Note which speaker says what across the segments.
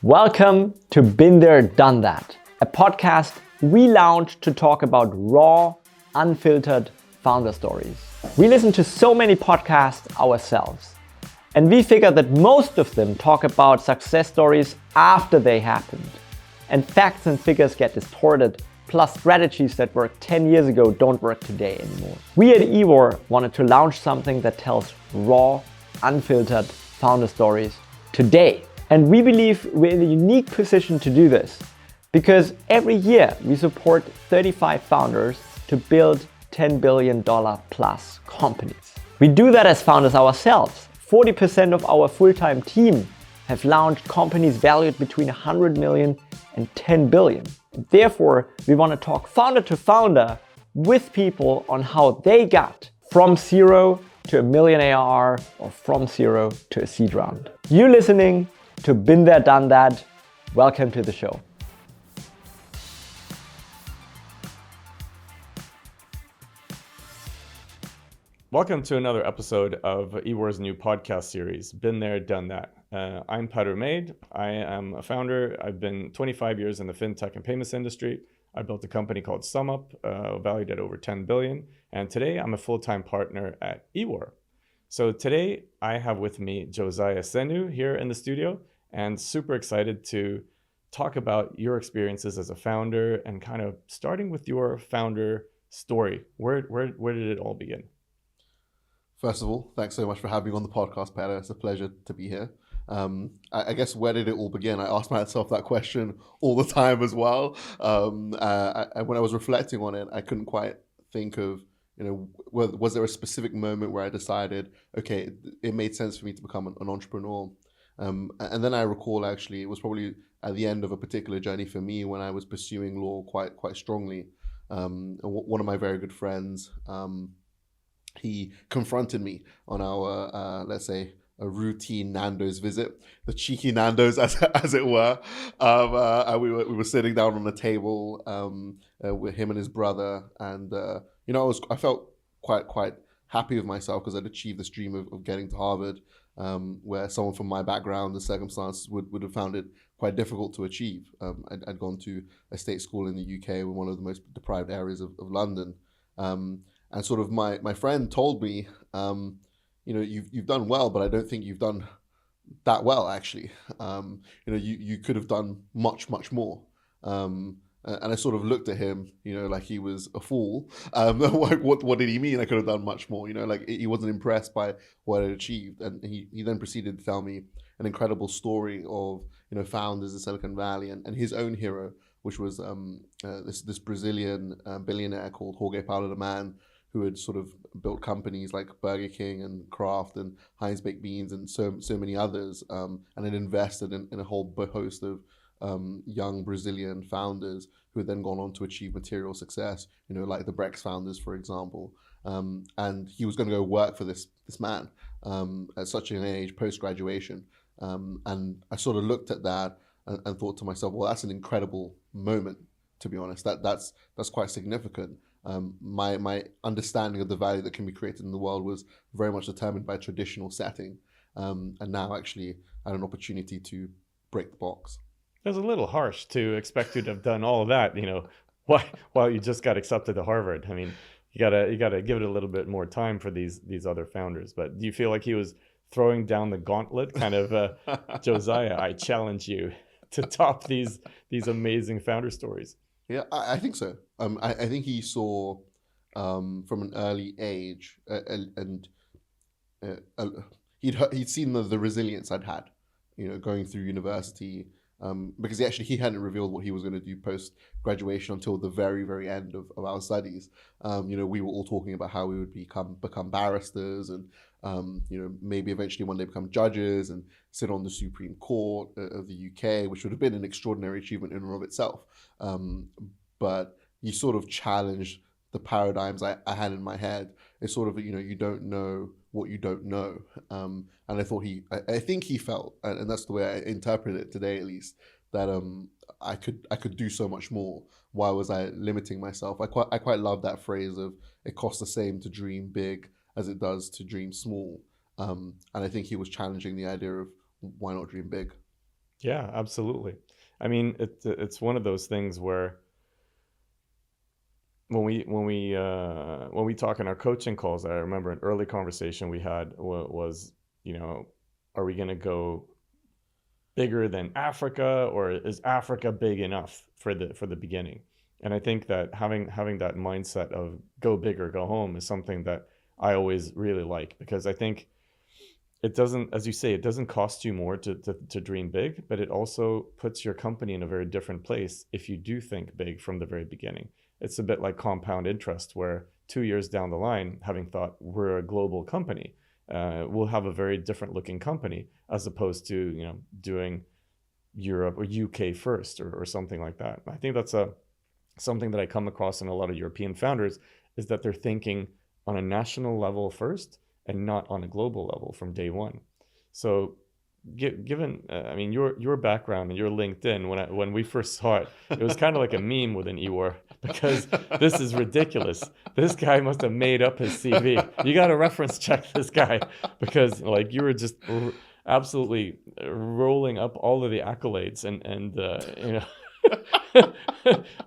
Speaker 1: Welcome to Been There, Done That, a podcast we launched to talk about raw, unfiltered founder stories. We listen to so many podcasts ourselves, and we figured that most of them talk about success stories after they happened. And facts and figures get distorted, plus strategies that worked 10 years ago don't work today anymore. We at EWOR wanted to launch something that tells raw, unfiltered founder stories today. And we believe we're in a unique position to do this because every year we support 35 founders to build $10 billion plus companies. We do that as founders ourselves. 40% of our full-time team have launched companies valued between 100 million and 10 billion. Therefore, we want to talk founder to founder with people on how they got from zero to $1 million ARR or from zero to a seed round. You listening to Been There, Done That. Welcome to the show.
Speaker 2: Welcome to another episode of EWOR's new podcast series, Been There, Done That. I'm Padar Maid. I am a founder. I've been 25 years in the fintech and payments industry. I built a company called SumUp, valued at over 10 billion. And today I'm a full-time partner at EWOR. So today I have with me Josiah Senu here in the studio, and super excited to talk about your experiences as a founder and kind of starting with your founder story. Where did it all begin?
Speaker 3: First of all, thanks so much for having me on the podcast, Peter. It's a pleasure to be here. I guess where did it all begin? I ask myself that question all the time as well. When I was reflecting on it, I couldn't quite think of, was there a specific moment where I decided, okay, it made sense for me to become an entrepreneur? And then I recall, actually, it was probably at the end of a particular journey for me when I was pursuing law quite strongly. One of my very good friends, he confronted me on our, let's say, a routine Nando's visit, the cheeky Nando's as it were. We were sitting down on a table with him and his brother, and I felt quite happy with myself because I'd achieved this dream of getting to Harvard, where someone from my background and circumstances would have found it quite difficult to achieve. I'd gone to a state school in the UK in one of the most deprived areas of London. And sort of my friend told me, you've done well, but I don't think you've done that well, actually. You could have done much more. And I sort of looked at him, like he was a fool. What did he mean I could have done much more? Like he wasn't impressed by what I'd achieved. And he then proceeded to tell me an incredible story of, founders in Silicon Valley and his own hero, which was this Brazilian billionaire called Jorge Paulo Lemann, who had sort of built companies like Burger King and Kraft and Heinz Baked Beans and so many others, and had invested in a whole host of young Brazilian founders who had then gone on to achieve material success, like the Brex founders, for example. And he was going to go work for this man at such an age, post-graduation. And I sort of looked at that and thought to myself, well, that's an incredible moment, to be honest. That's quite significant. My understanding of the value that can be created in the world was very much determined by traditional setting. And now actually I had an opportunity to break the box.
Speaker 2: It was a little harsh to expect you to have done all of that, while you just got accepted to Harvard. I mean, you gotta give it a little bit more time for these other founders. But do you feel like he was throwing down the gauntlet, kind of, Josiah, I challenge you to top these amazing founder stories?
Speaker 3: Yeah, I think so. I think he saw from an early age, and he'd seen the resilience I'd had, going through university, because he hadn't revealed what he was going to do post graduation until the very, very end of our studies. We were all talking about how we would become barristers and maybe eventually one day become judges and sit on the Supreme Court of the UK, which would have been an extraordinary achievement in and of itself. But he sort of challenged the paradigms I had in my head. It's sort of, you don't know what you don't know. And I think he felt, and that's the way I interpret it today at least, that I could do so much more. Why was I limiting myself? I quite love that phrase of it costs the same to dream big as it does to dream small. And I think he was challenging the idea of why not dream big.
Speaker 2: Yeah, absolutely. I mean, it's one of those things where when we talk in our coaching calls, I remember an early conversation we had was, you know, are we going to go bigger than Africa, or is Africa big enough for the beginning? And I think that having that mindset of go big or go home is something that I always really like, because I think it doesn't, as you say, it doesn't cost you more to dream big, but it also puts your company in a very different place if you do think big from the very beginning. It's a bit like compound interest, where 2 years down the line, having thought we're a global company, we'll have a very different looking company, as opposed to, you know, doing Europe or UK first, or something like that. I think that's something that I come across in a lot of European founders, is that they're thinking on a national level first and not on a global level from day one. So given I mean, your background and your LinkedIn, when we first saw it, it was kind of like a meme within EWOR, because this is ridiculous. This guy must have made up his CV. You got to reference check this guy, because like you were just absolutely rolling up all of the accolades, and you know,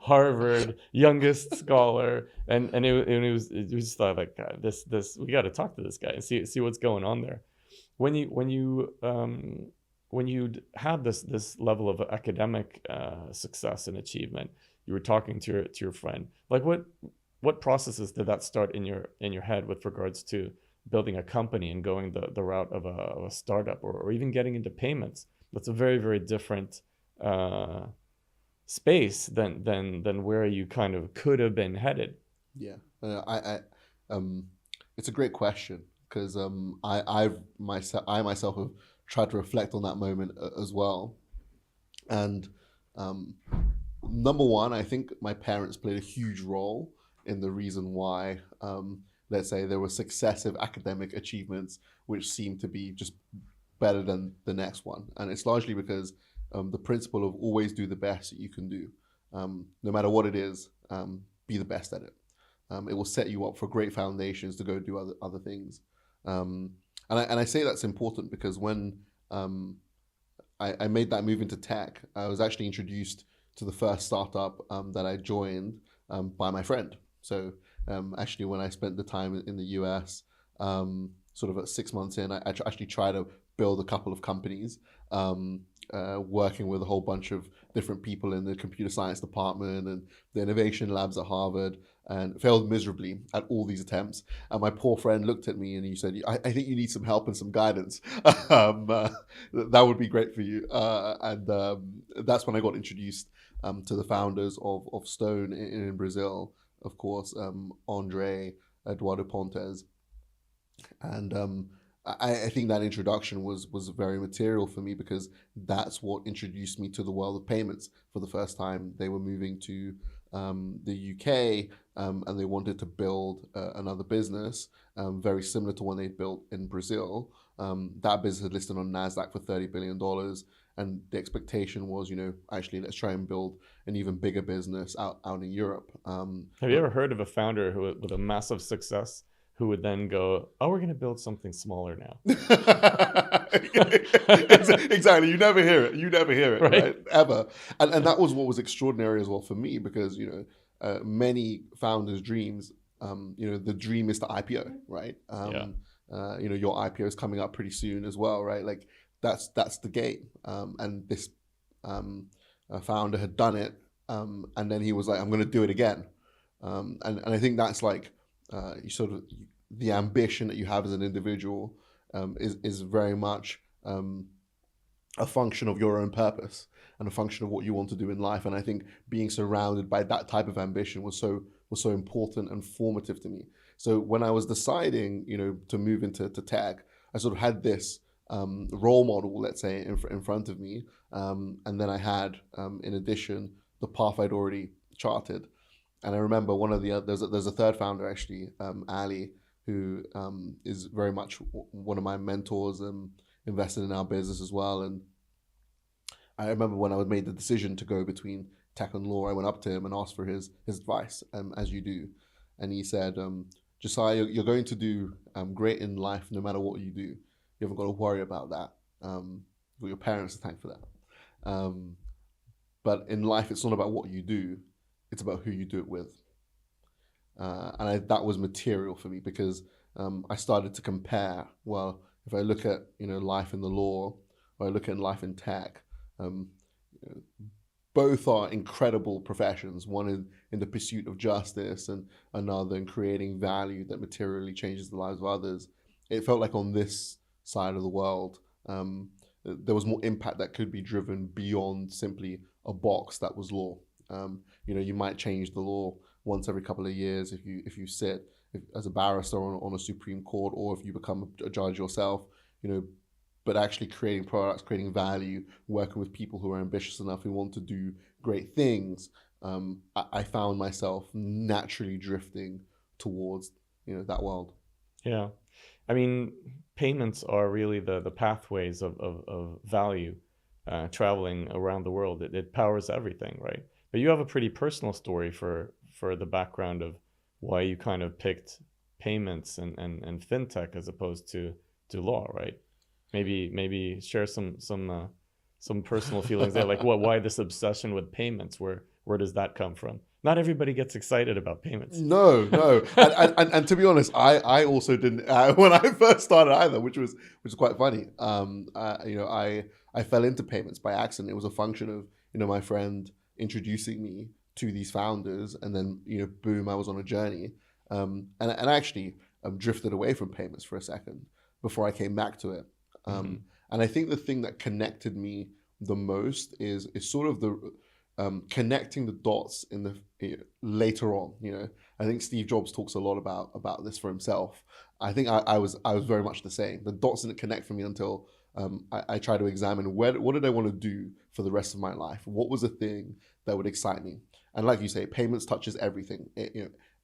Speaker 2: Harvard youngest scholar, and it was just thought like, God, this we got to talk to this guy and see what's going on there. When you had this level of academic success and achievement, you were talking to your friend. Like what processes did that start in your head with regards to building a company and going the route of a startup, or even getting into payments? That's a very, very different space than where you kind of could have been headed.
Speaker 3: Yeah, it's a great question, because I myself have tried to reflect on that moment as well. And number one, I think my parents played a huge role in the reason why, let's say, there were successive academic achievements which seemed to be just better than the next one. And it's largely because the principle of always do the best that you can do. No matter what it is, be the best at it. It will set you up for great foundations to go do other things. And I say that's important because when I made that move into tech, I was actually introduced to the first startup that I joined by my friend. So actually, when I spent the time in the US, sort of at 6 months in, I actually tried to build a couple of companies, working with a whole bunch of different people in the computer science department and the innovation labs at Harvard, and failed miserably at all these attempts. And my poor friend looked at me and he said, I think you need some help and some guidance. That would be great for you. And that's when I got introduced to the founders of Stone in Brazil, of course, Andre, Eduardo Pontes. And I think that introduction was very material for me, because that's what introduced me to the world of payments for the first time. They were moving to the UK, and they wanted to build another business very similar to one they built in Brazil. That business had listed on NASDAQ for $30 billion. And the expectation was, actually, let's try and build an even bigger business out in Europe.
Speaker 2: Have you ever heard of a founder who, with a massive success, who would then go, oh, we're going to build something smaller now?
Speaker 3: Exactly. You never hear it, right? Ever. And that was what was extraordinary as well for me, because, many founders' dreams, the dream is to IPO, right? Your IPO is coming up pretty soon as well, right? Like that's the game. And this founder had done it. And then he was like, I'm going to do it again. And I think that's like, the ambition that you have as an individual is very much a function of your own purpose and a function of what you want to do in life. And I think being surrounded by that type of ambition was so important and formative to me. So when I was deciding, to move into tech, I sort of had this role model, let's say, in front of me, and then I had, in addition, the path I'd already charted. And I remember one of there's a third founder, actually, Ali, who is very much one of my mentors and invested in our business as well. And I remember when I made the decision to go between tech and law, I went up to him and asked for his advice, as you do. And he said, Josiah, you're going to do great in life no matter what you do. You haven't got to worry about that. But your parents to thank for that. But in life, it's not about what you do; it's about who you do it with. That was material for me because I started to compare. Well, if I look at life in the law, or I look at life in tech, both are incredible professions. One in the pursuit of justice, and another in creating value that materially changes the lives of others. It felt like on this side of the world, there was more impact that could be driven beyond simply a box that was law. You might change the law once every couple of years if you sit as a barrister on a Supreme Court, or if you become a judge yourself. But actually creating products, creating value, working with people who are ambitious enough, who want to do great things, I found myself naturally drifting towards that world.
Speaker 2: Yeah. I mean, payments are really the pathways of value traveling around the world. It powers everything, right? But you have a pretty personal story for the background of why you kind of picked payments and fintech as opposed to law, right? Maybe share some personal feelings there, like why this obsession with payments? Where does that come from? Not everybody gets excited about payments.
Speaker 3: No, and to be honest, I also didn't when I first started either, which was quite funny. I fell into payments by accident. It was a function of my friend introducing me to these founders, and then boom, I was on a journey, and actually drifted away from payments for a second before I came back to it. And I think the thing that connected me the most is sort of the connecting the dots in the later on. I think Steve Jobs talks a lot about this for himself. I think I was very much the same. The dots didn't connect for me until I tried to examine what did I want to do for the rest of my life. What was a thing that would excite me? And like you say, payments touches everything.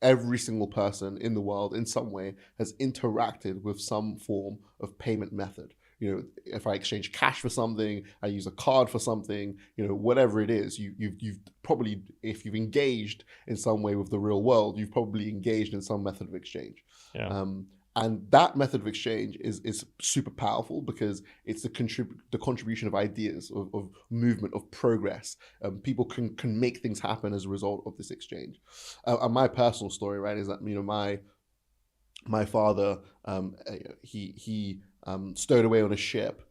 Speaker 3: Every single person in the world in some way has interacted with some form of payment method. If I exchange cash for something, I use a card for something, whatever it is, you've probably, if you've engaged in some way with the real world, you've probably engaged in some method of exchange.
Speaker 2: Yeah.
Speaker 3: And that method of exchange is super powerful because it's the contribution of ideas, of movement, of progress. People can make things happen as a result of this exchange. And my personal story, right, is that my father, he stowed away on a ship,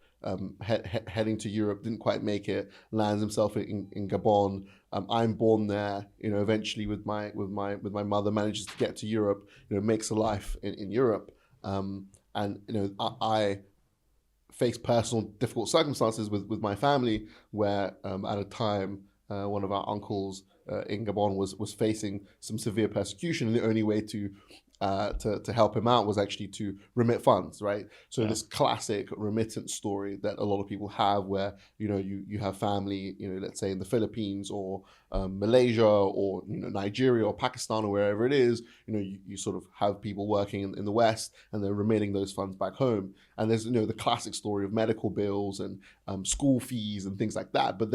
Speaker 3: heading to Europe, didn't quite make it, lands himself in Gabon. I'm born there, eventually with my mother, manages to get to Europe, makes a life in Europe. I face personal difficult circumstances with my family where at a time one of our uncles in Gabon was facing some severe persecution, and the only way to help him out was actually to remit funds, right? So this classic remittance story that a lot of people have, where you have family, let's say in the Philippines or Malaysia or Nigeria or Pakistan or wherever it is, you sort of have people working in the West and they're remitting those funds back home. And there's the classic story of medical bills and school fees and things like that. But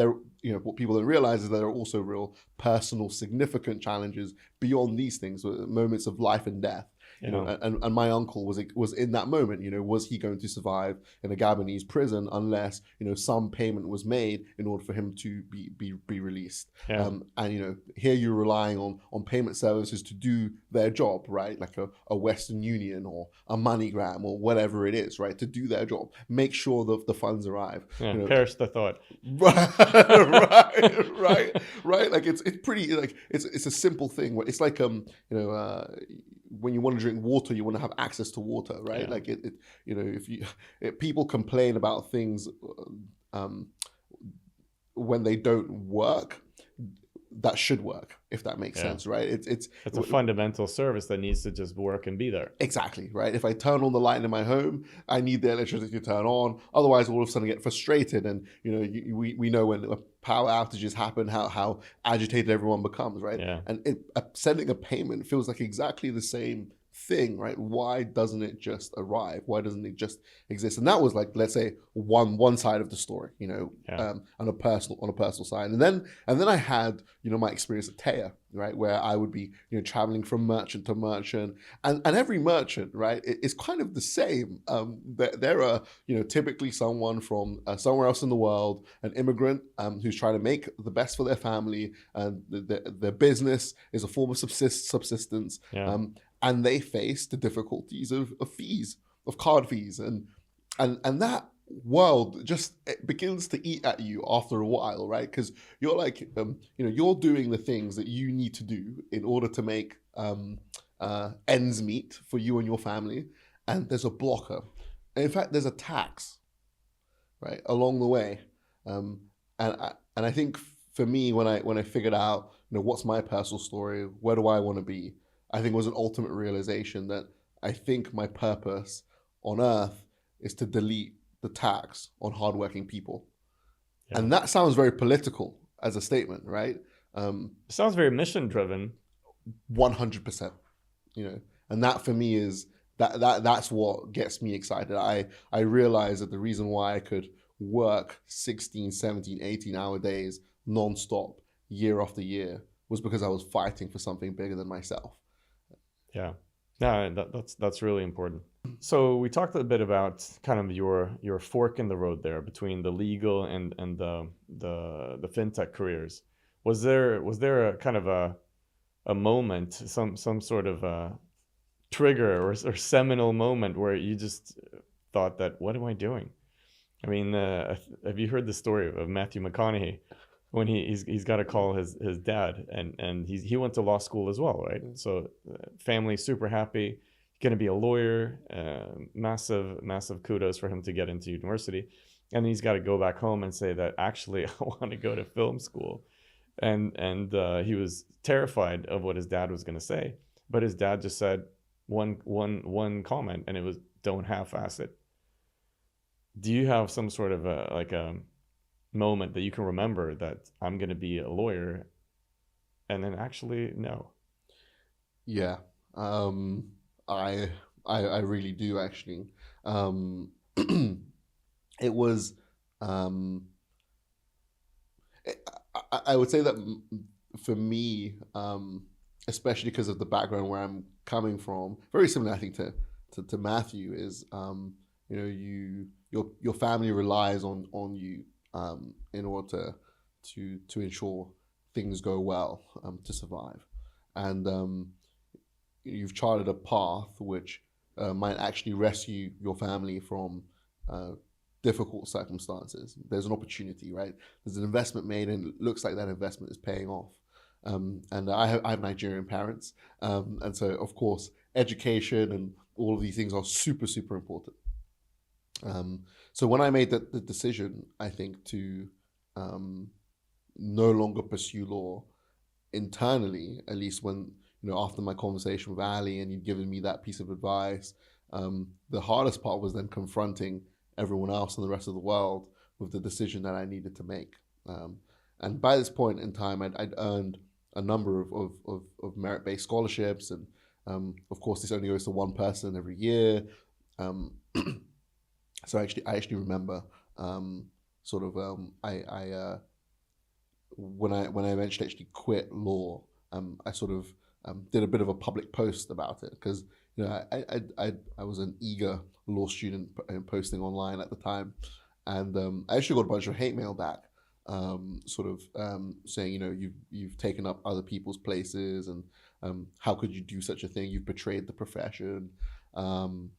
Speaker 3: what people don't realize is that there are also real personal significant challenges beyond these things, moments of life and death. And my uncle was in that moment. Was he going to survive in a Gabonese prison unless some payment was made in order for him to be released? And here you're relying on payment services to do their job, right? Like a Western Union or a MoneyGram or whatever it is, right? To do their job, make sure that the funds arrive.
Speaker 2: Perish the thought.
Speaker 3: right. Like it's pretty, like it's a simple thing. Where it's like when you want to drink water, you want to have access to water, right? Yeah. Like if people complain about things when they don't work, that should work, if that makes sense, right? It's
Speaker 2: a fundamental service that needs to just work and be there.
Speaker 3: Exactly, right? If I turn on the light in my home, I need the electricity to turn on. Otherwise, all of a sudden I get frustrated. And, we know when power outages happen, how agitated everyone becomes, right?
Speaker 2: Yeah.
Speaker 3: And sending a payment feels like exactly the same thing, right? Why doesn't it just arrive? Why doesn't it just exist? And that was like, let's say, one side of the story, on a personal side. And then I had, my experience at Taya, right, where I would be, traveling from merchant to merchant, and every merchant, right, is kind of the same. There are, typically someone from somewhere else in the world, an immigrant who's trying to make the best for their family, and their business is a form of subsistence.
Speaker 2: Yeah.
Speaker 3: And they face the difficulties of fees, of card fees, and that world just it begins to eat at you after a while, right? Because you're like, you're doing the things that you need to do in order to make ends meet for you and your family, and there's a blocker. And in fact, there's a tax, right, along the way, and I think for me, when I figured out, what's my personal story, where do I want to be, I think it was an ultimate realization that I think my purpose on earth is to delete the tax on hardworking people. Yeah. And that sounds very political as a statement, right?
Speaker 2: It sounds very mission driven.
Speaker 3: 100%, and that for me is that's what gets me excited. I realize that the reason why I could work 16, 17, 18-hour days nonstop year after year was because I was fighting for something bigger than myself.
Speaker 2: Yeah, no, that's really important. So we talked a bit about kind of your fork in the road there between the legal and the fintech careers. Was there a kind of a moment, some sort of a trigger or seminal moment where you just thought that, what am I doing? I mean, have you heard the story of Matthew McConaughey? When he's got to call his dad, and he went to law school as well, right? So family super happy, going to be a lawyer, massive kudos for him to get into university, and then he's got to go back home and say that actually I want to go to film school, and he was terrified of what his dad was going to say, but his dad just said one comment, and it was, don't half-ass it. Do you have some sort of a moment that you can remember that I'm going to be a lawyer, and then actually no?
Speaker 3: Yeah, I really do actually. It was I would say that for me, especially because of the background where I'm coming from, very similar I think to Matthew, is your family relies on you in order to ensure things go well, to survive. And you've charted a path which might actually rescue your family from difficult circumstances. There's an opportunity, right? There's an investment made, and it looks like that investment is paying off. And I have Nigerian parents, and so of course education and all of these things are super, super important. So when I made the decision, I think, to no longer pursue law internally, at least when, after my conversation with Ali and you'd given me that piece of advice, the hardest part was then confronting everyone else in the rest of the world with the decision that I needed to make. And by this point in time, I'd earned a number of merit-based scholarships, and of course this only goes to one person every year. So I actually remember when I eventually actually quit law, I sort of did a bit of a public post about it, because I was an eager law student posting online at the time, and I actually got a bunch of hate mail back, saying, you've taken up other people's places, and how could you do such a thing? You've betrayed the profession. And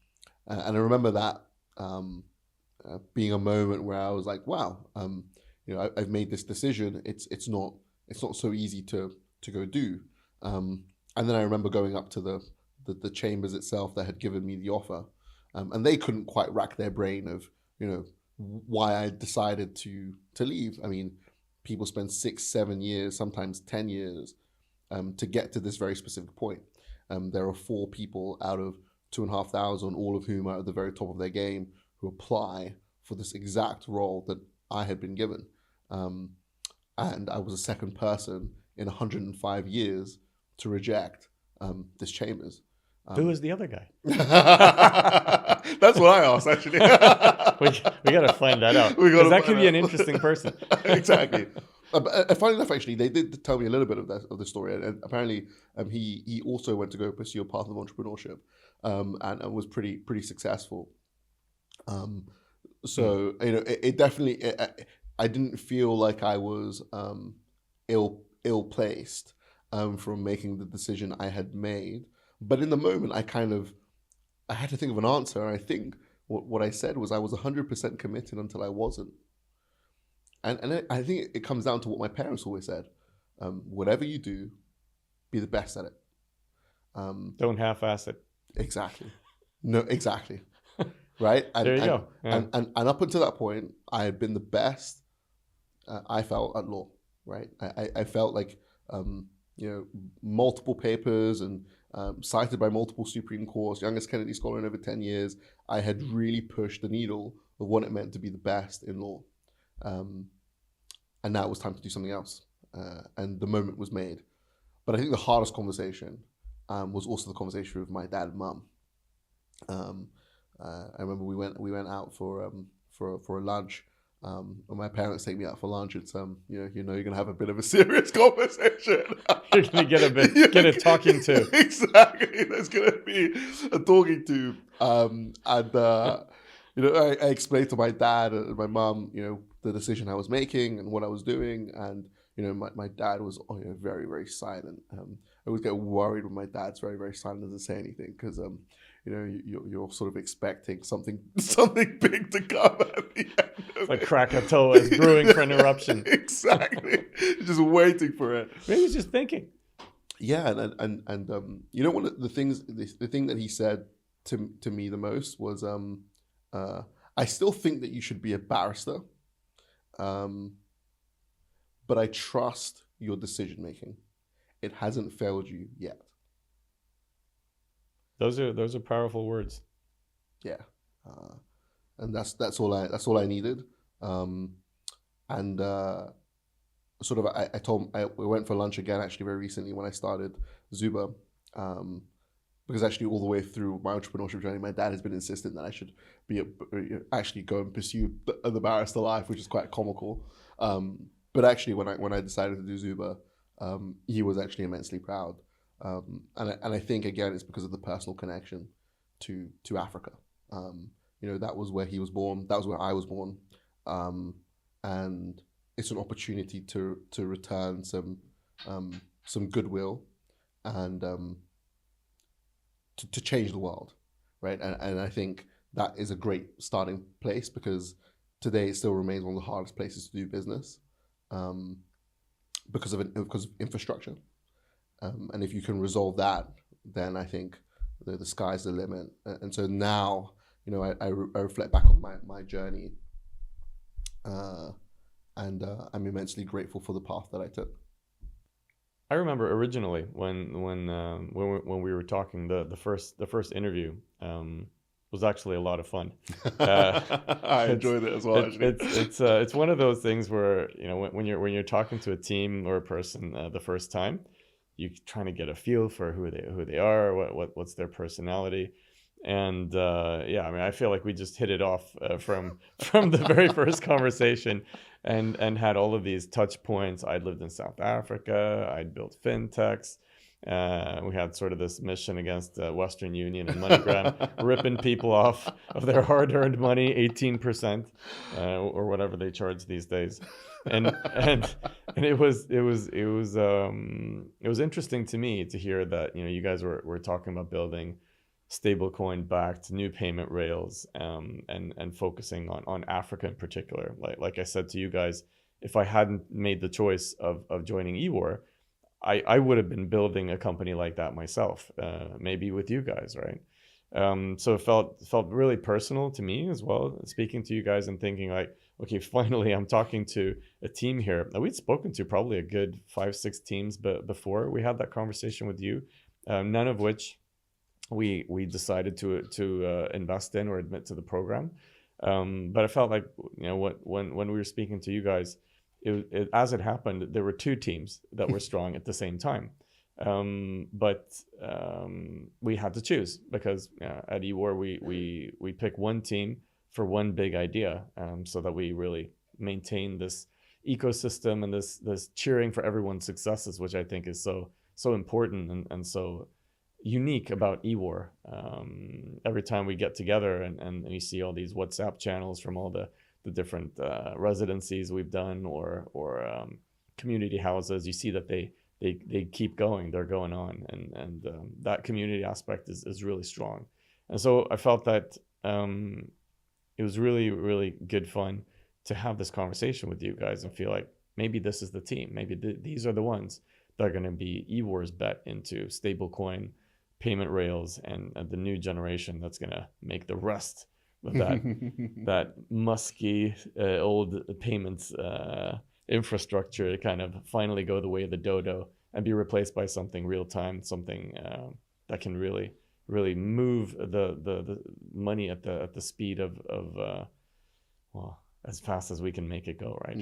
Speaker 3: I remember that being a moment where I was like, wow, I've made this decision. It's not so easy to go do. And then I remember going up to the chambers itself that had given me the offer, and they couldn't quite rack their brain of why I decided to leave. I mean, people spend 6, 7 years, sometimes 10 years, to get to this very specific point. There are 4 people out of 2,500, all of whom are at the very top of their game, who apply for this exact role that I had been given. And I was the second person in 105 years to reject this chambers.
Speaker 2: Who is the other guy?
Speaker 3: That's what I asked, actually.
Speaker 2: we got to find that out. Because that could be an interesting person.
Speaker 3: Exactly. Funny enough, actually, they did tell me a little bit of the story, and apparently he also went to go pursue a path of entrepreneurship, and was pretty successful. So it definitely, I didn't feel like I was ill placed from making the decision I had made, but in the moment I had to think of an answer, and I think what I said was I was 100% committed until I wasn't. And I think it comes down to what my parents always said: whatever you do, be the best at it.
Speaker 2: Don't half-ass it.
Speaker 3: Exactly. No, exactly. Right.
Speaker 2: There you go. Yeah.
Speaker 3: And up until that point, I had been the best I felt at law. Right. I felt like multiple papers and cited by multiple Supreme Courts, youngest Kennedy Scholar in over 10 years. I had really pushed the needle of what it meant to be the best in law. And now it was time to do something else. And the moment was made. But I think the hardest conversation was also the conversation with my dad and mum. I remember we went out for a lunch. When my parents take me out for lunch, it's you're gonna have a bit of a serious conversation.
Speaker 2: You're gonna get a talking to.
Speaker 3: Exactly, there's gonna be a talking to. I explained to my dad and my mum, the decision I was making and what I was doing, and my dad was very, very silent. I always get worried when my dad's very, very silent, doesn't say anything, because you're sort of expecting something big to come at the end.
Speaker 2: It's like Krakatoa is brewing for an eruption.
Speaker 3: Exactly, just waiting for it.
Speaker 2: Maybe he's just thinking.
Speaker 3: Yeah, and one of the things, the thing that he said to me the most was, I still think that you should be a barrister, but I trust your decision making. It hasn't failed you yet.
Speaker 2: Those are powerful words.
Speaker 3: Yeah, and that's all I needed. We went for lunch again actually very recently when I started Zuba, because actually all the way through my entrepreneurship journey, my dad has been insistent that I should actually go and pursue the barrister life, which is quite comical. But actually, when I decided to do Zuba, he was actually immensely proud. And I think again it's because of the personal connection to Africa. That was where he was born. That was where I was born, and it's an opportunity to return some goodwill and to change the world, right? And I think that is a great starting place, because today it still remains one of the hardest places to do business, because of infrastructure. And if you can resolve that, then I think the sky's the limit. And so now, I reflect back on my journey, and I'm immensely grateful for the path that I took.
Speaker 2: I remember originally when we were talking, the first interview was actually a lot of fun.
Speaker 3: I enjoyed it as well.
Speaker 2: It's one of those things where when you're talking to a team or a person the first time, you're trying to get a feel for who they are, what's their personality, and I feel like we just hit it off from the very first conversation, and had all of these touch points. I'd lived in South Africa. I'd built fintechs. We had sort of this mission against Western Union and MoneyGram, ripping people off of their hard-earned money, 18%, or whatever they charge these days. And it was interesting to me to hear that you guys were talking about building stablecoin backed new payment rails, and focusing on Africa in particular. Like I said to you guys, if I hadn't made the choice of joining EWOR, I would have been building a company like that myself, maybe with you guys, right? So it felt really personal to me as well, speaking to you guys and thinking like, okay, finally I'm talking to a team here that we'd spoken to probably a good 5-6 teams before we had that conversation with you, none of which we decided to invest in or admit to the program. But I felt like when we were speaking to you guys, as it happened, there were 2 teams that were strong at the same time. But we had to choose because at EWOR we pick one team for one big idea, so that we really maintain this ecosystem and this cheering for everyone's successes, which I think is so important and so unique about EWOR. Every time we get together and we see all these WhatsApp channels from all the different residencies we've done or community houses, you see that they keep going, they're going on, and that community aspect is really strong. And so I felt that it was really, really good fun to have this conversation with you guys and feel like maybe this is the team. Maybe these are the ones that are going to be EWOR's bet into stablecoin payment rails and the new generation that's going to make the rest of that musky old payments infrastructure kind of finally go the way of the dodo and be replaced by something real time, something that can really move the money at the speed of well, as fast as we can make it go, right?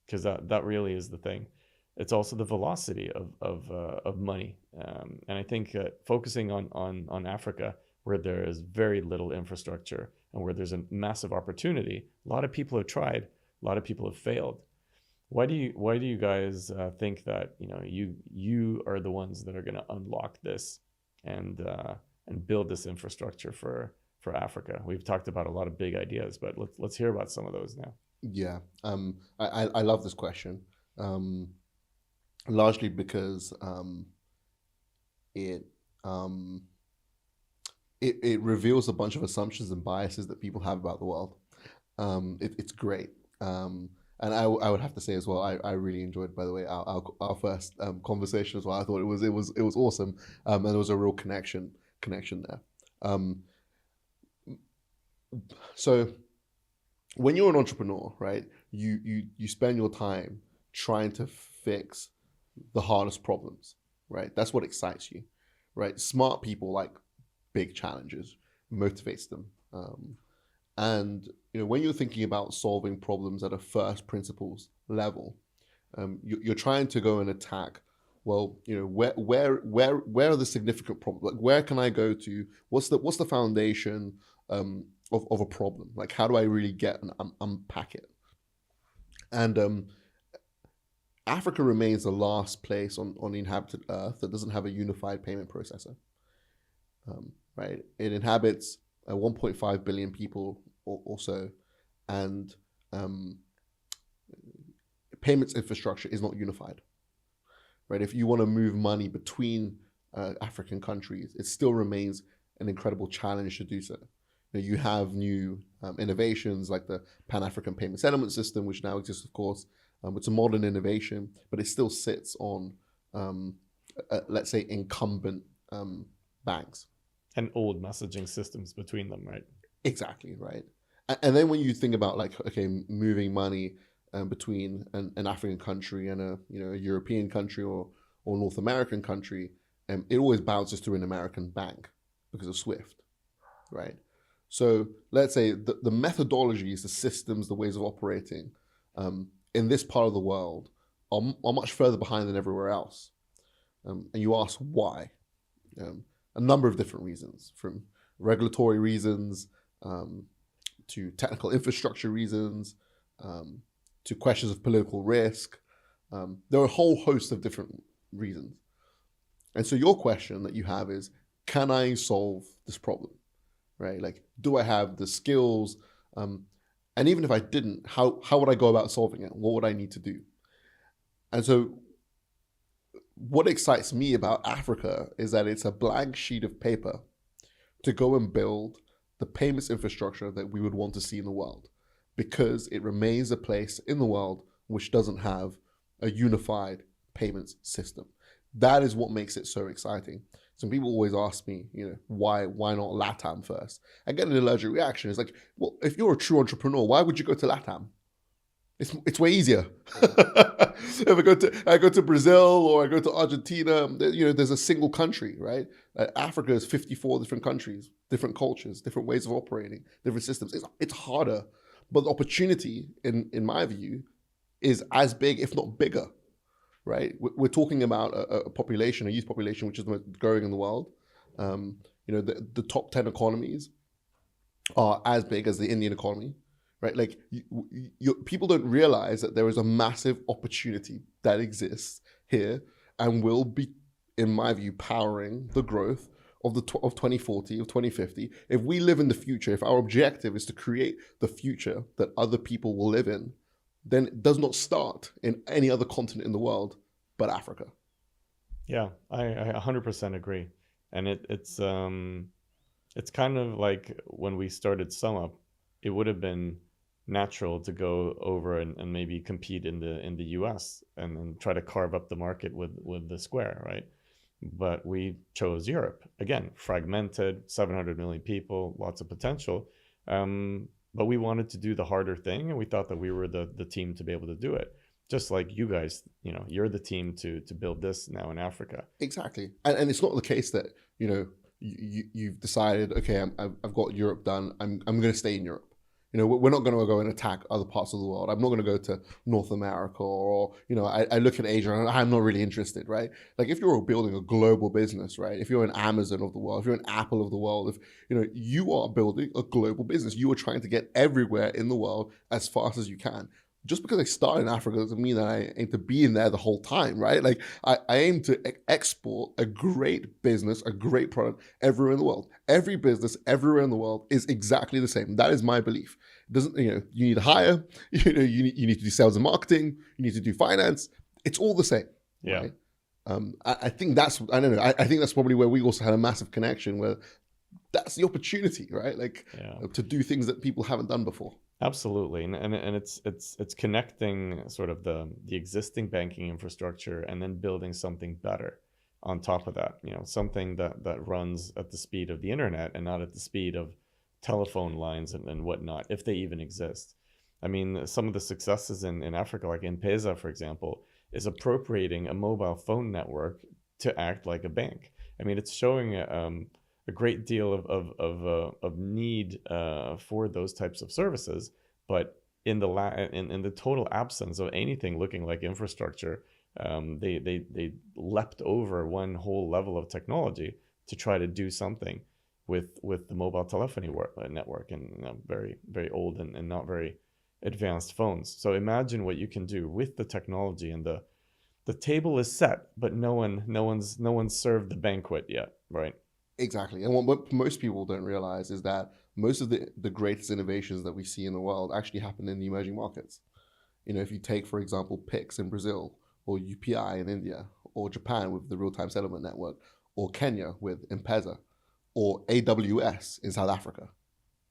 Speaker 2: Because that really is the thing. It's also the velocity of money, and I think focusing on Africa, where there is very little infrastructure and where there's a massive opportunity. A lot of people have tried, a lot of people have failed. Why do you guys think that you are the ones that are going to unlock this and build this infrastructure for Africa? We've talked about a lot of big ideas, but let's hear about some of those now.
Speaker 3: Yeah, I love this question, largely because it reveals a bunch of assumptions and biases that people have about the world. It's great. And I would have to say as well, I really enjoyed, by the way, our first conversation as well. I thought it was awesome, and there was a real connection there. So when you're an entrepreneur, right, you spend your time trying to fix the hardest problems, right? That's what excites you, right? Smart people like big challenges, motivates them. And when you're thinking about solving problems at a first principles level, you're trying to go and attack. Well, where are the significant problems? Like, where can I go to? What's the foundation of a problem? Like, how do I really get and unpack it? And Africa remains the last place on the inhabited Earth that doesn't have a unified payment processor. Right? It inhabits 1.5 billion people or so, and payments infrastructure is not unified. Right? If you want to move money between African countries, it still remains an incredible challenge to do so. You have new innovations like the Pan-African Payment Settlement System, which now exists, of course. It's a modern innovation, but it still sits on, let's say, incumbent banks.
Speaker 2: And old messaging systems between them, right?
Speaker 3: Exactly, right. And then when you think about moving money between an African country and a European country or North American country, it always bounces through an American bank because of SWIFT, right? So let's say the methodologies, the systems, the ways of operating in this part of the world are much further behind than everywhere else. And you ask why? A number of different reasons, from regulatory reasons to technical infrastructure reasons to questions of political risk. There are a whole host of different reasons. And so your question that you have is, can I solve this problem? Right? Like, do I have the skills? And even if I didn't, how would I go about solving it? What would I need to do? And so what excites me about Africa is that it's a blank sheet of paper to go and build the payments infrastructure that we would want to see in the world, because it remains a place in the world which doesn't have a unified payments system. That is what makes it so exciting. Some people always ask me, why not LATAM first? I get an allergic reaction. It's like, well, if you're a true entrepreneur, why would you go to LATAM? It's way easier. If I go to Brazil or I go to Argentina, there's a single country, right? Africa is 54 different countries, different cultures, different ways of operating, different systems. It's harder, but the opportunity, in my view, is as big, if not bigger, right? We're talking about a population, a youth population, which is the most growing in the world. The top 10 economies are as big as the Indian economy, right? Like people don't realize that there is a massive opportunity that exists here and will be, in my view, powering the growth of 2040, of 2050. If we live in the future, if our objective is to create the future that other people will live in, then it does not start in any other continent in the world but Africa.
Speaker 2: Yeah, I 100% agree. And it's kind of like when we started SumUp, it would have been natural to go over and maybe compete in the US and then try to carve up the market with the Square, right? But we chose Europe. Again, fragmented, 700 million people, lots of potential. But we wanted to do the harder thing, and we thought that we were the team to be able to do it. Just like you guys, you're the team to build this now in Africa.
Speaker 3: Exactly. And it's not the case that, you've decided, okay, I've got Europe done. I'm going to stay in Europe. We're not going to go and attack other parts of the world. I'm not going to go to North America or, I look at Asia and I'm not really interested, right? Like if you're building a global business, right? If you're an Amazon of the world, if you're an Apple of the world, if, you are building a global business, you are trying to get everywhere in the world as fast as you can. Just because I started in Africa doesn't mean that I aim to be in there the whole time, right? Like I aim to export a great business, a great product everywhere in the world. Every business everywhere in the world is exactly the same. That is my belief. It doesn't, you need to hire, you need to do sales and marketing, you need to do finance. It's all the same.
Speaker 2: Yeah.
Speaker 3: Right? I think that's, I don't know. I think that's probably where we also had a massive connection where that's the opportunity, right? Like to do things that people haven't done before.
Speaker 2: Absolutely, and it's connecting sort of the existing banking infrastructure and then building something better on top of that. Something that runs at the speed of the internet and not at the speed of telephone lines and whatnot, if they even exist. I mean, some of the successes in Africa, like M-Pesa, for example, is appropriating a mobile phone network to act like a bank. I mean, it's showing a great deal of need for those types of services, but in the total absence of anything looking like infrastructure, they leapt over one whole level of technology to try to do something with the mobile telephony network and very, very old and not very advanced phones. So imagine what you can do with the technology, and the table is set, but no one's served the banquet yet, right?
Speaker 3: Exactly. And what most people don't realize is that most of the greatest innovations that we see in the world actually happen in the emerging markets. If you take, for example, Pix in Brazil, or UPI in India, or Japan with the real-time settlement network, or Kenya with M-Pesa, or AWS in South Africa,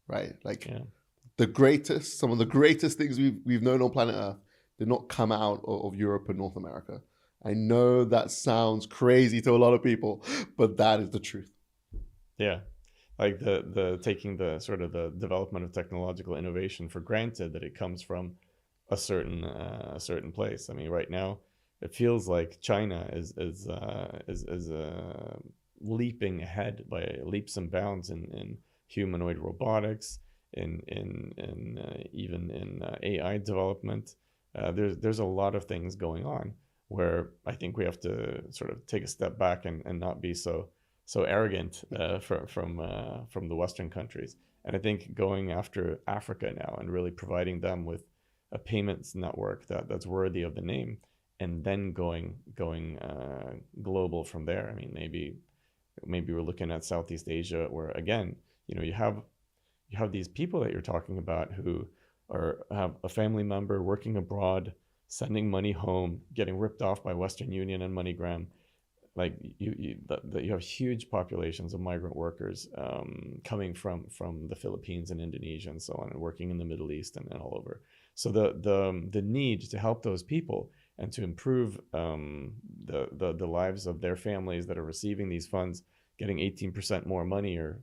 Speaker 3: right? Like some of the greatest things we've known on planet Earth did not come out of Europe and North America. I know that sounds crazy to a lot of people, but that is the truth.
Speaker 2: Yeah, like the taking the sort of the development of technological innovation for granted that it comes from a certain place. I mean, right now it feels like China is leaping ahead by leaps and bounds in humanoid robotics, in even in AI development. There's a lot of things going on where I think we have to sort of take a step back and not be so arrogant from the Western countries. And I think going after Africa now and really providing them with a payments network that's worthy of the name, and then going global from there. I mean, maybe we're looking at Southeast Asia, where again, you have these people that you're talking about who have a family member working abroad, sending money home, getting ripped off by Western Union and MoneyGram. Like you have huge populations of migrant workers coming from the Philippines and Indonesia and so on, and working in the Middle East and all over. So the need to help those people and to improve the lives of their families that are receiving these funds, getting 18% more money, or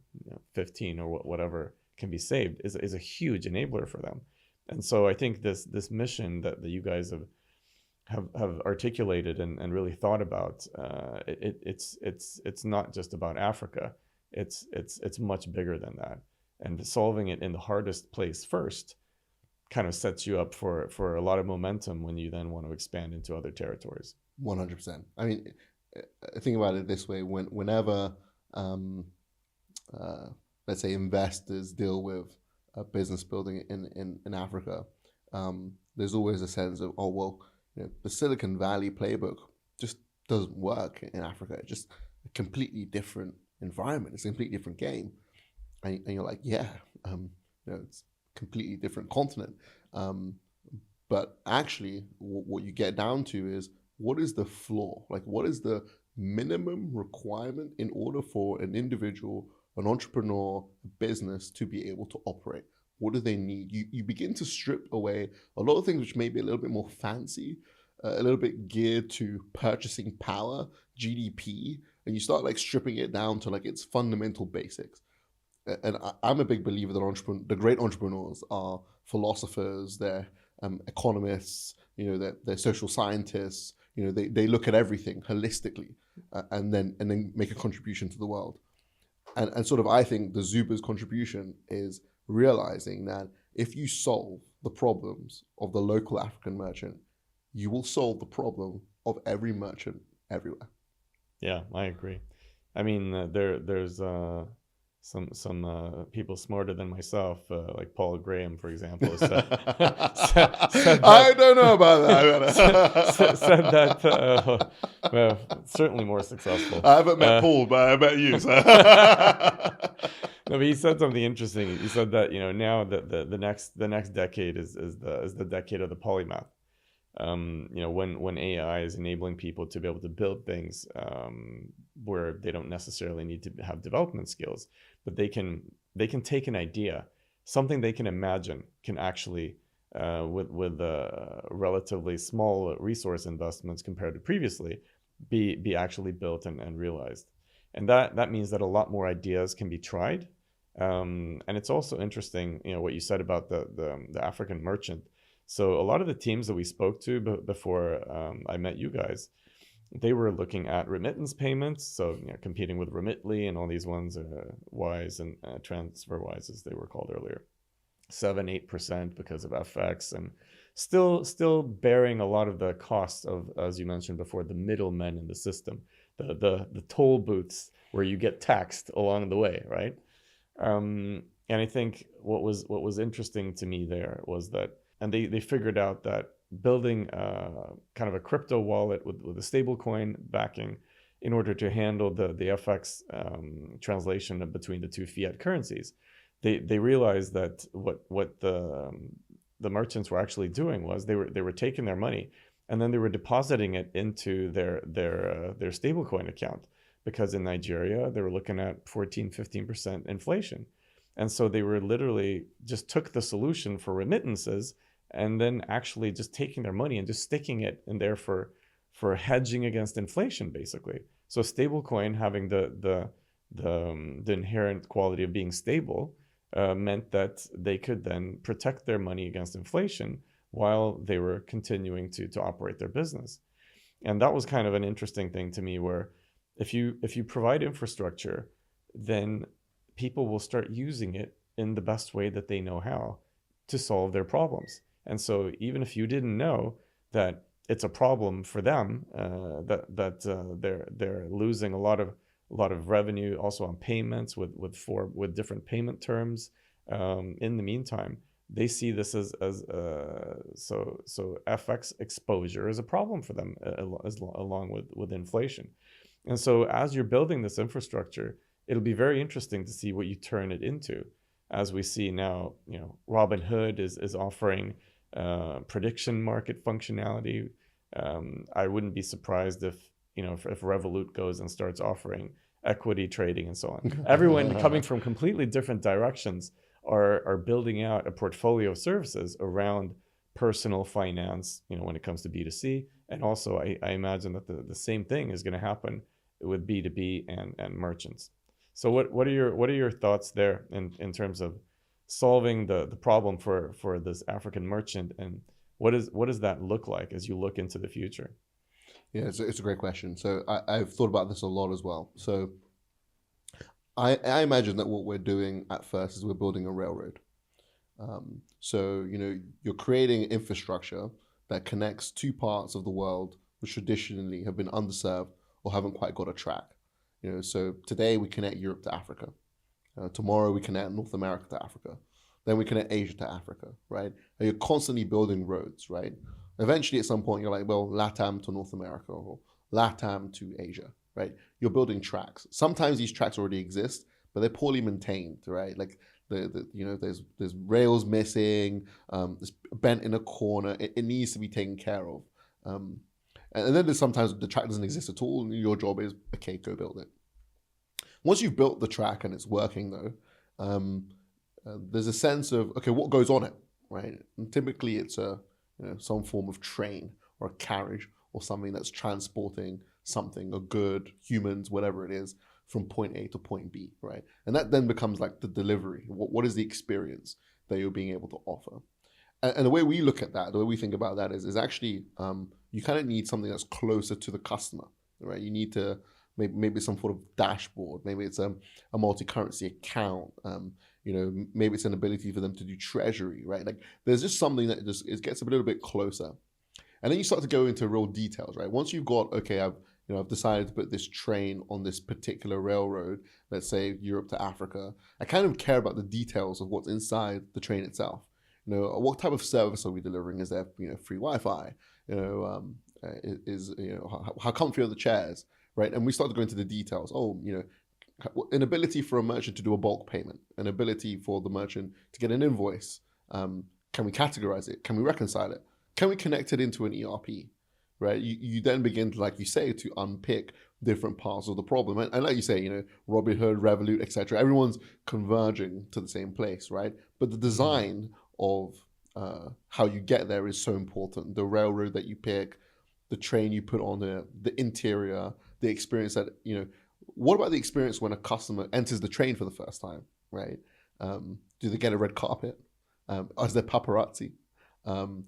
Speaker 2: 15 or whatever can be saved, is a huge enabler for them. And so I think this mission that you guys have articulated and really thought about, it's not just about Africa. It's much bigger than that, and solving it in the hardest place first kind of sets you up for a lot of momentum when you then want to expand into other territories.
Speaker 3: 100%. I mean, think about it this way: whenever let's say investors deal with business building in Africa, there's always a sense of, oh well, the Silicon Valley playbook just doesn't work in Africa. It's just a completely different environment. It's a completely different game, and you're like, yeah, it's a completely different continent. But actually, what you get down to is, what is the flaw? Like, what is the minimum requirement in order for an individual, an entrepreneur, a business to be able to operate? What do they need? You begin to strip away a lot of things which may be a little bit more fancy, a little bit geared to purchasing power, GDP, and you start like stripping it down to like its fundamental basics. And I'm a big believer that the great entrepreneurs are philosophers, they're economists, they're social scientists. They look at everything holistically, and then make a contribution to the world. And sort of, I think the Zuba's contribution is realizing that if you solve the problems of the local African merchant, you will solve the problem of every merchant everywhere.
Speaker 2: Yeah, I agree. I mean, there's some people smarter than myself, like Paul Graham, for example, said that,
Speaker 3: I don't know about that.
Speaker 2: said that well, certainly more successful.
Speaker 3: I haven't met Paul, but I met you. So.
Speaker 2: No, but he said something interesting. He said that now that the next decade is the decade of the polymath. When AI is enabling people to be able to build things where they don't necessarily need to have development skills, but they can take an idea, something they can imagine, can actually with relatively small resource investments compared to previously, be actually built and realized. And that means that a lot more ideas can be tried. And it's also interesting, what you said about the African merchant. So a lot of the teams that we spoke to before I met you guys, they were looking at remittance payments. So competing with Remitly and all these ones, Wise and TransferWise, as they were called earlier, 7-8% because of FX, and still bearing a lot of the costs of, as you mentioned before, the middlemen in the system, the toll booths where you get taxed along the way, right? And I think what was interesting to me there was that, and they figured out that building kind of a crypto wallet with a stable coin backing in order to handle the FX translation between the two fiat currencies, they realized that what the merchants were actually doing was they were taking their money and then they were depositing it into their stablecoin account, because in Nigeria they were looking at 14-15% inflation, and so they were literally just took the solution for remittances and then actually just taking their money and just sticking it in there for hedging against inflation, basically. So stablecoin, having the inherent quality of being stable, meant that they could then protect their money against inflation while they were continuing to operate their business. And that was kind of an interesting thing to me, where if you provide infrastructure, then people will start using it in the best way that they know how to solve their problems. And so even if you didn't know that it's a problem for them, that they're losing a lot of revenue also on payments with different payment terms, in the meantime, they see this as so FX exposure is a problem for them, along with inflation. And so as you're building this infrastructure, it'll be very interesting to see what you turn it into. As we see now, Robinhood is offering prediction market functionality. I wouldn't be surprised if Revolut goes and starts offering equity trading and so on. Everyone coming from completely different directions are building out a portfolio of services around personal finance, when it comes to B2C. And also I imagine that the same thing is going to happen with B2B and merchants. So what are your thoughts there in terms of solving the problem for this African merchant, and what does that look like as you look into the future?
Speaker 3: Yeah, it's a great question. So I've thought about this a lot as well. So I imagine that what we're doing at first is we're building a railroad. So, you're creating infrastructure that connects two parts of the world which traditionally have been underserved or haven't quite got a track. So today we connect Europe to Africa. Tomorrow we connect North America to Africa. Then we connect Asia to Africa, right? And you're constantly building roads, right? Eventually, at some point, you're like, well, LATAM to North America or LATAM to Asia, right? You're building tracks. Sometimes these tracks already exist, but they're poorly maintained, right? Like there's rails missing, it's bent in a corner. It needs to be taken care of. And then there's sometimes the track doesn't exist at all, and your job is, okay, go build it. Once you've built the track and it's working though, there's a sense of, okay, what goes on it, right? And typically it's some form of train or a carriage or something that's transporting something, a good, humans, whatever it is, from point A to point B, right? And that then becomes like the delivery. What is the experience that you're being able to offer? And the way we look at that, the way we think about that is actually, you kind of need something that's closer to the customer, right? You need to, maybe some sort of dashboard, maybe it's a multi-currency account, maybe it's an ability for them to do treasury, right? Like there's just something that it gets a little bit closer. And then you start to go into real details, right? Once you've got, okay, I've decided to put this train on this particular railroad, let's say Europe to Africa, I kind of care about the details of what's inside the train itself. What type of service are we delivering? Is there, free Wi-Fi? How comfy are the chairs, right? And we start to go into the details. An ability for a merchant to do a bulk payment, an ability for the merchant to get an invoice. Can we categorize it? Can we reconcile it? Can we connect it into an ERP, right? You then begin to, like you say, to unpick different parts of the problem. And like you say, Robinhood, Revolut, etc. Everyone's converging to the same place, right? But the design of how you get there is so important. The railroad that you pick, the train you put on it, the interior, the experience that, what about the experience when a customer enters the train for the first time, right? Do they get a red carpet? Is there paparazzi?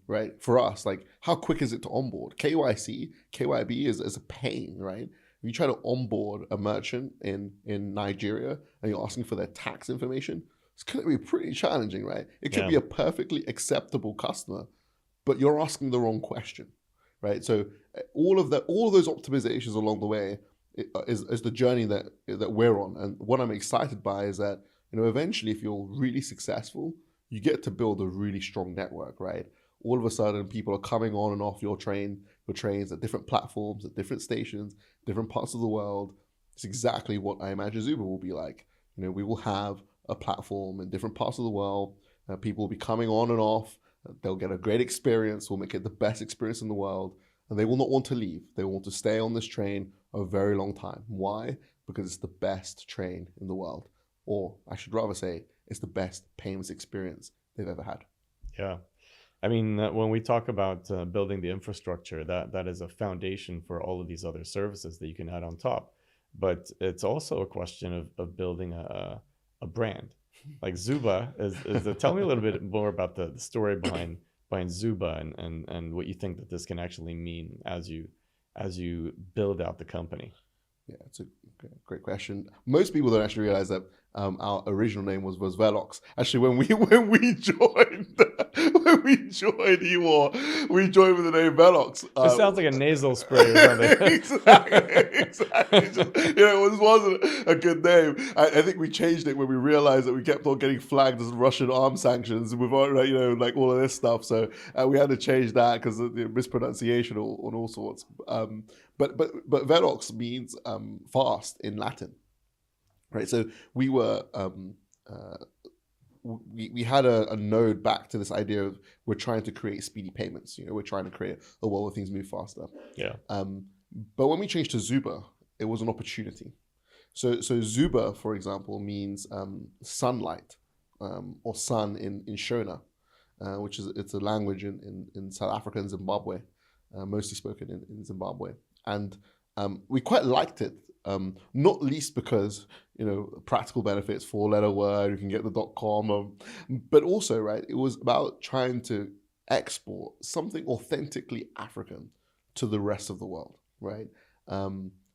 Speaker 3: Right? For us, like, how quick is it to onboard? KYB is a pain, right? If you try to onboard a merchant in Nigeria and you're asking for their tax information, it's going to be pretty challenging, right? It could be a perfectly acceptable customer, but you're asking the wrong question, right? So all of those optimizations along the way is the journey that we're on. And what I'm excited by is that, eventually, if you're really successful, you get to build a really strong network, right? All of a sudden, people are coming on and off your trains at different platforms, at different stations, different parts of the world. It's exactly what I imagine Zuba will be like. We will have a platform in different parts of the world. People will be coming on and off. They'll get a great experience. We'll make it the best experience in the world. And they will not want to leave. They want to stay on this train a very long time. Why? Because it's the best train in the world. Or I should rather say, it's the best payments experience they've ever had.
Speaker 2: Yeah. I mean, when we talk about building the infrastructure, that is a foundation for all of these other services that you can add on top. But it's also a question of building a brand. Like Zuba tell me a little bit more about the story behind Zuba and what you think that this can actually mean as you build out the company.
Speaker 3: Yeah, it's a great question. Most people don't actually realize that our original name was Velox. Actually, when we joined EWOR, we joined with the name Velox.
Speaker 2: It sounds like a nasal spray or something.
Speaker 3: exactly. It wasn't a good name. I think we changed it when we realized that we kept on getting flagged as Russian arms sanctions with like all of this stuff. So we had to change that because of the mispronunciation on all sorts. But Velox means fast in Latin, right? So we were we had a node back to this idea of we're trying to create speedy payments. We're trying to create a world where things move faster.
Speaker 2: Yeah.
Speaker 3: But when we changed to Zuba, it was an opportunity. So Zuba, for example, means sunlight or sun in Shona, which it's a language in South Africa and Zimbabwe, mostly spoken in Zimbabwe. And we quite liked it, not least because, practical benefits, 4-letter word, you can get the .com, but also, right, it was about trying to export something authentically African to the rest of the world, right?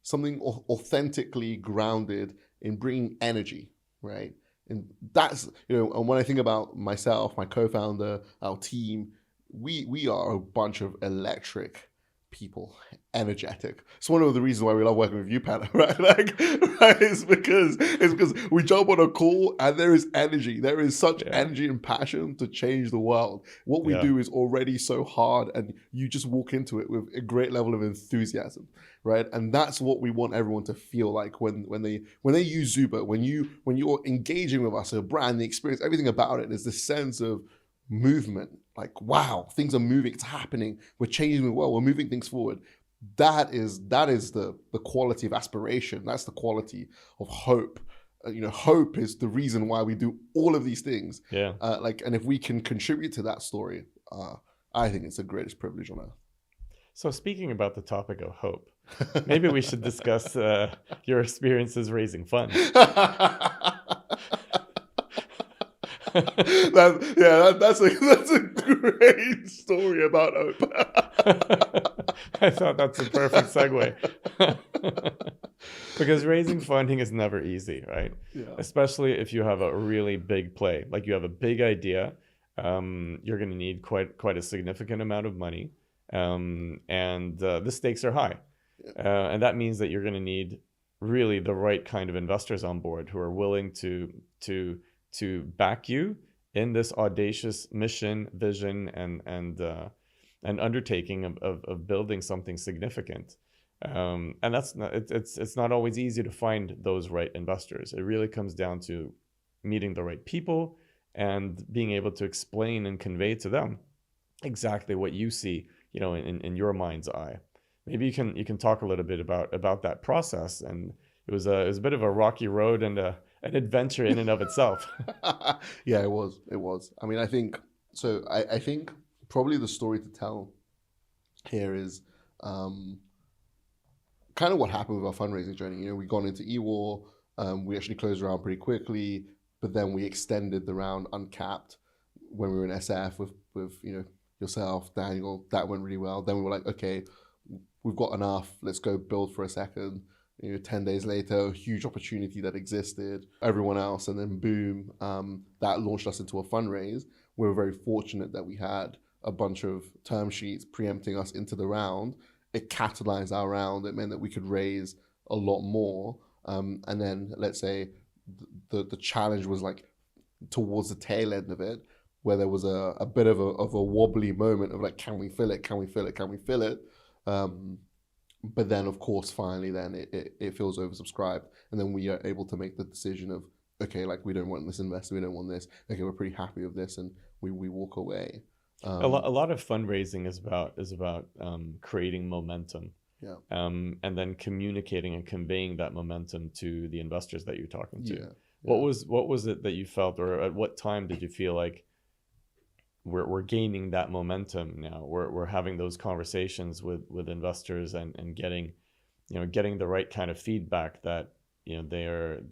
Speaker 3: Something authentically grounded in bringing energy, right? And that's, and when I think about myself, my co-founder, our team, we are a bunch of electric people, energetic. It's one of the reasons why we love working with you, Pat, right? Right? It's because we jump on a call and there is energy. There is such energy and passion to change the world. What we do is already so hard, and you just walk into it with a great level of enthusiasm, right? And that's what we want everyone to feel like when they use Zuba, when you're engaging with us, a brand, the experience, everything about it is this sense of movement. Like, wow, things are moving, it's happening, we're changing the world, we're moving things forward. That is the quality of aspiration. That's the quality of hope. Hope is the reason why we do all of these things. And if we can contribute to that story, I think it's the greatest privilege on earth.
Speaker 2: So speaking about the topic of hope, maybe we should discuss your experiences raising funds.
Speaker 3: That's a great story about hope.
Speaker 2: I thought that's a perfect segue. Because raising funding is never easy, right? Especially if you have a really big play, like you have a big idea, you're going to need quite a significant amount of money, and the stakes are high, and that means that you're going to need really the right kind of investors on board who are willing to back you in this audacious mission, vision, and undertaking of building something significant. And it's not always easy to find those right investors. It really comes down to meeting the right people and being able to explain and convey to them exactly what you see, in your mind's eye. Maybe you can talk a little bit about that process. And it was a bit of a rocky road and an adventure in and of itself.
Speaker 3: Yeah, it was. I mean, I think probably the story to tell here is kind of what happened with our fundraising journey. We gone into EWOR, we actually closed the round pretty quickly, but then we extended the round uncapped when we were in SF with yourself, Daniel. That went really well. Then we were like, okay, we've got enough. Let's go build for a second. 10 days later, a huge opportunity that existed, everyone else, and then boom, that launched us into a fundraise. We were very fortunate that we had a bunch of term sheets preempting us into the round. It catalyzed our round. It meant that we could raise a lot more. And then let's say the challenge was like towards the tail end of it, where there was a bit of a wobbly moment of like, can we fill it? Can we fill it? Can we fill it? But then, of course, finally, then it feels oversubscribed. And then we are able to make the decision of, okay, like, we don't want this investor, we don't want this. Okay, we're pretty happy with this, and we walk away.
Speaker 2: A lot of fundraising is about creating momentum. And then communicating and conveying that momentum to the investors that you're talking to. What was it that you felt, or at what time did you feel like we're gaining that momentum now? We're having those conversations with investors and getting the right kind of feedback that they're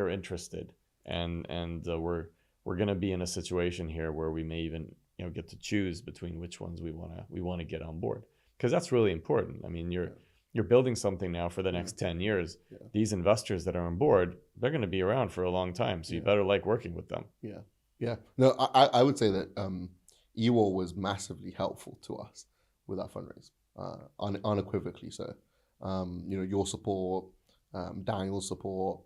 Speaker 2: interested, and we're going to be in a situation here where we may even get to choose between which ones we want to get on board, because that's really important. I mean, you're building something now for the next 10 years. These investors that are on board, they're going to be around for a long time, so you better like working with them.
Speaker 3: No, I would say that EWOR was massively helpful to us with our fundraise, unequivocally so. Your support, Daniel's support,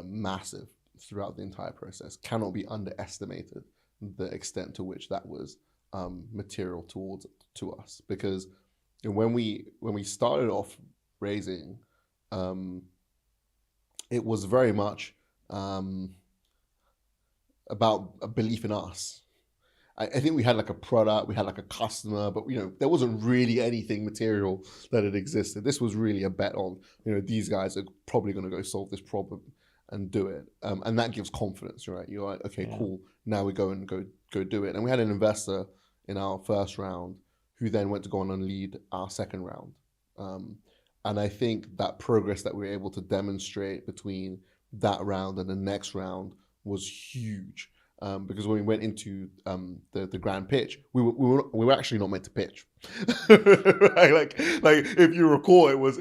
Speaker 3: massive throughout the entire process. Cannot be underestimated the extent to which that was material to us, because when we started off raising, it was very much about a belief in us. I think we had like a product, we had like a customer, but there wasn't really anything material that had existed. This was really a bet on, these guys are probably going to go solve this problem and do it. And that gives confidence, right? You're like, okay, cool. Now we go do it. And we had an investor in our first round who then went to go on and lead our second round. And I think that progress that we were able to demonstrate between that round and the next round was huge. because when we went into the grand pitch, we were actually not meant to pitch. Right? Like if you recall, it was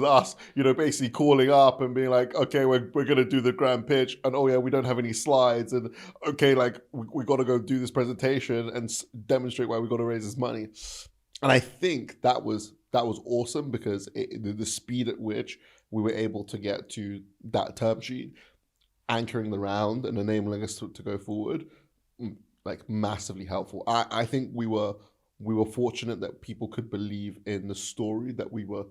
Speaker 3: us, basically calling up and being like, okay, we're gonna do the grand pitch, and oh yeah, we don't have any slides, and okay, like we got to go do this presentation and demonstrate why we got to raise this money. And I think that was awesome, because the speed at which we were able to get to that term sheet, anchoring the round and enabling us to go forward, like massively helpful. I think we were fortunate that people could believe in the story that we were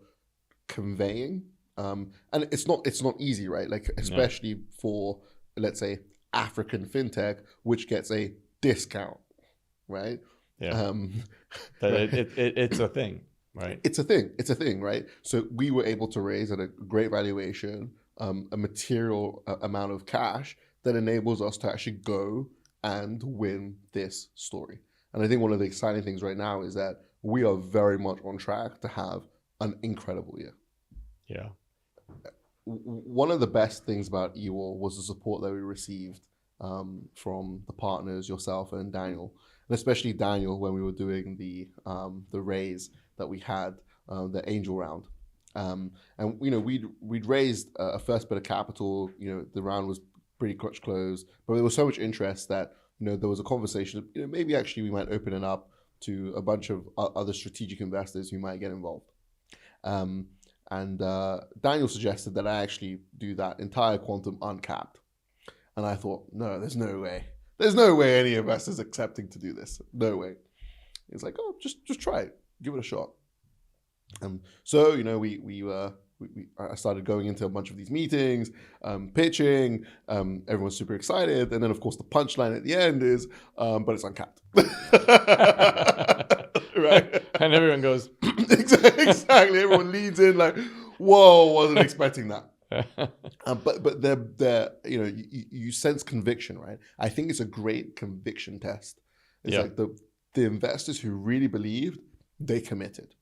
Speaker 3: conveying, and it's not easy, right? Like especially for, let's say, African fintech, which gets a discount, right?
Speaker 2: Yeah, it's a thing, right?
Speaker 3: It's a thing, right? So we were able to raise at a great valuation, a material amount of cash that enables us to actually go and win this story. And I think one of the exciting things right now is that we are very much on track to have an incredible year.
Speaker 2: Yeah.
Speaker 3: One of the best things about EWOR was the support that we received from the partners, yourself and Daniel, and especially Daniel when we were doing the raise that we had, the angel round. And we'd raised a first bit of capital. The round was pretty much closed, but there was so much interest that there was a conversation. Maybe actually we might open it up to a bunch of other strategic investors who might get involved. And Daniel suggested that I actually do that entire quantum uncapped. And I thought, no, there's no way. There's no way any investor's accepting to do this. No way. He's like, oh, just try it. Give it a shot. So I started going into a bunch of these meetings, pitching. Everyone's super excited, and then of course the punchline at the end is, but it's uncapped. Right?
Speaker 2: And everyone goes
Speaker 3: exactly. Everyone leans in like, whoa, wasn't expecting that. But they're you sense conviction, right? I think it's a great conviction test. It's like the investors who really believed, they committed.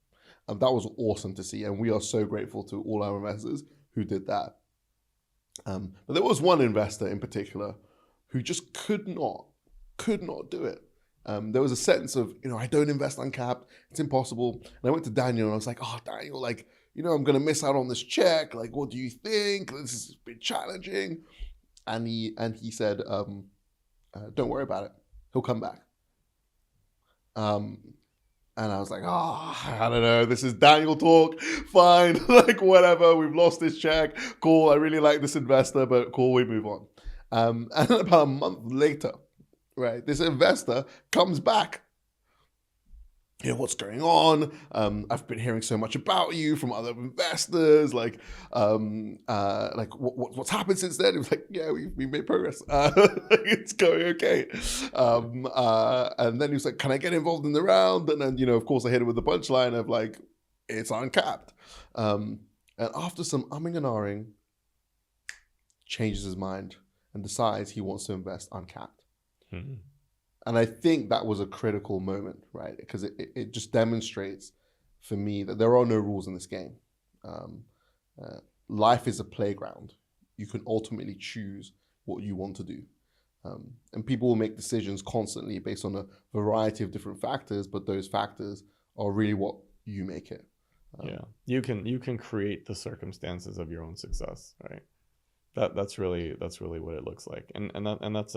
Speaker 3: That was awesome to see, and we are so grateful to all our investors who did that. But there was one investor in particular who just could not do it. There was a sense of, I don't invest uncapped, it's impossible. And I went to Daniel and I was like, oh, Daniel, like, I'm going to miss out on this check. Like, what do you think? This has been challenging. And he said, don't worry about it. He'll come back. And I was like, I don't know. This is Daniel talk. Fine. Like, whatever. We've lost this check. Cool. I really like this investor, but cool. We move on. And about a month later, right, this investor comes back. What's going on? I've been hearing so much about you from other investors. Like what's happened since then? It was like, yeah, we made progress. It's going okay. And then he was like, can I get involved in the round? And then, of course, I hit it with the punchline of like, it's uncapped. And after some umming and ahhing, changes his mind and decides he wants to invest uncapped. Mm-hmm. And I think that was a critical moment, right? Because it just demonstrates for me that there are no rules in this game. Life is a playground. You can ultimately choose what you want to do. And people will make decisions constantly based on a variety of different factors, but those factors are really what you make it.
Speaker 2: You can create the circumstances of your own success, right? That's really what it looks like. And that's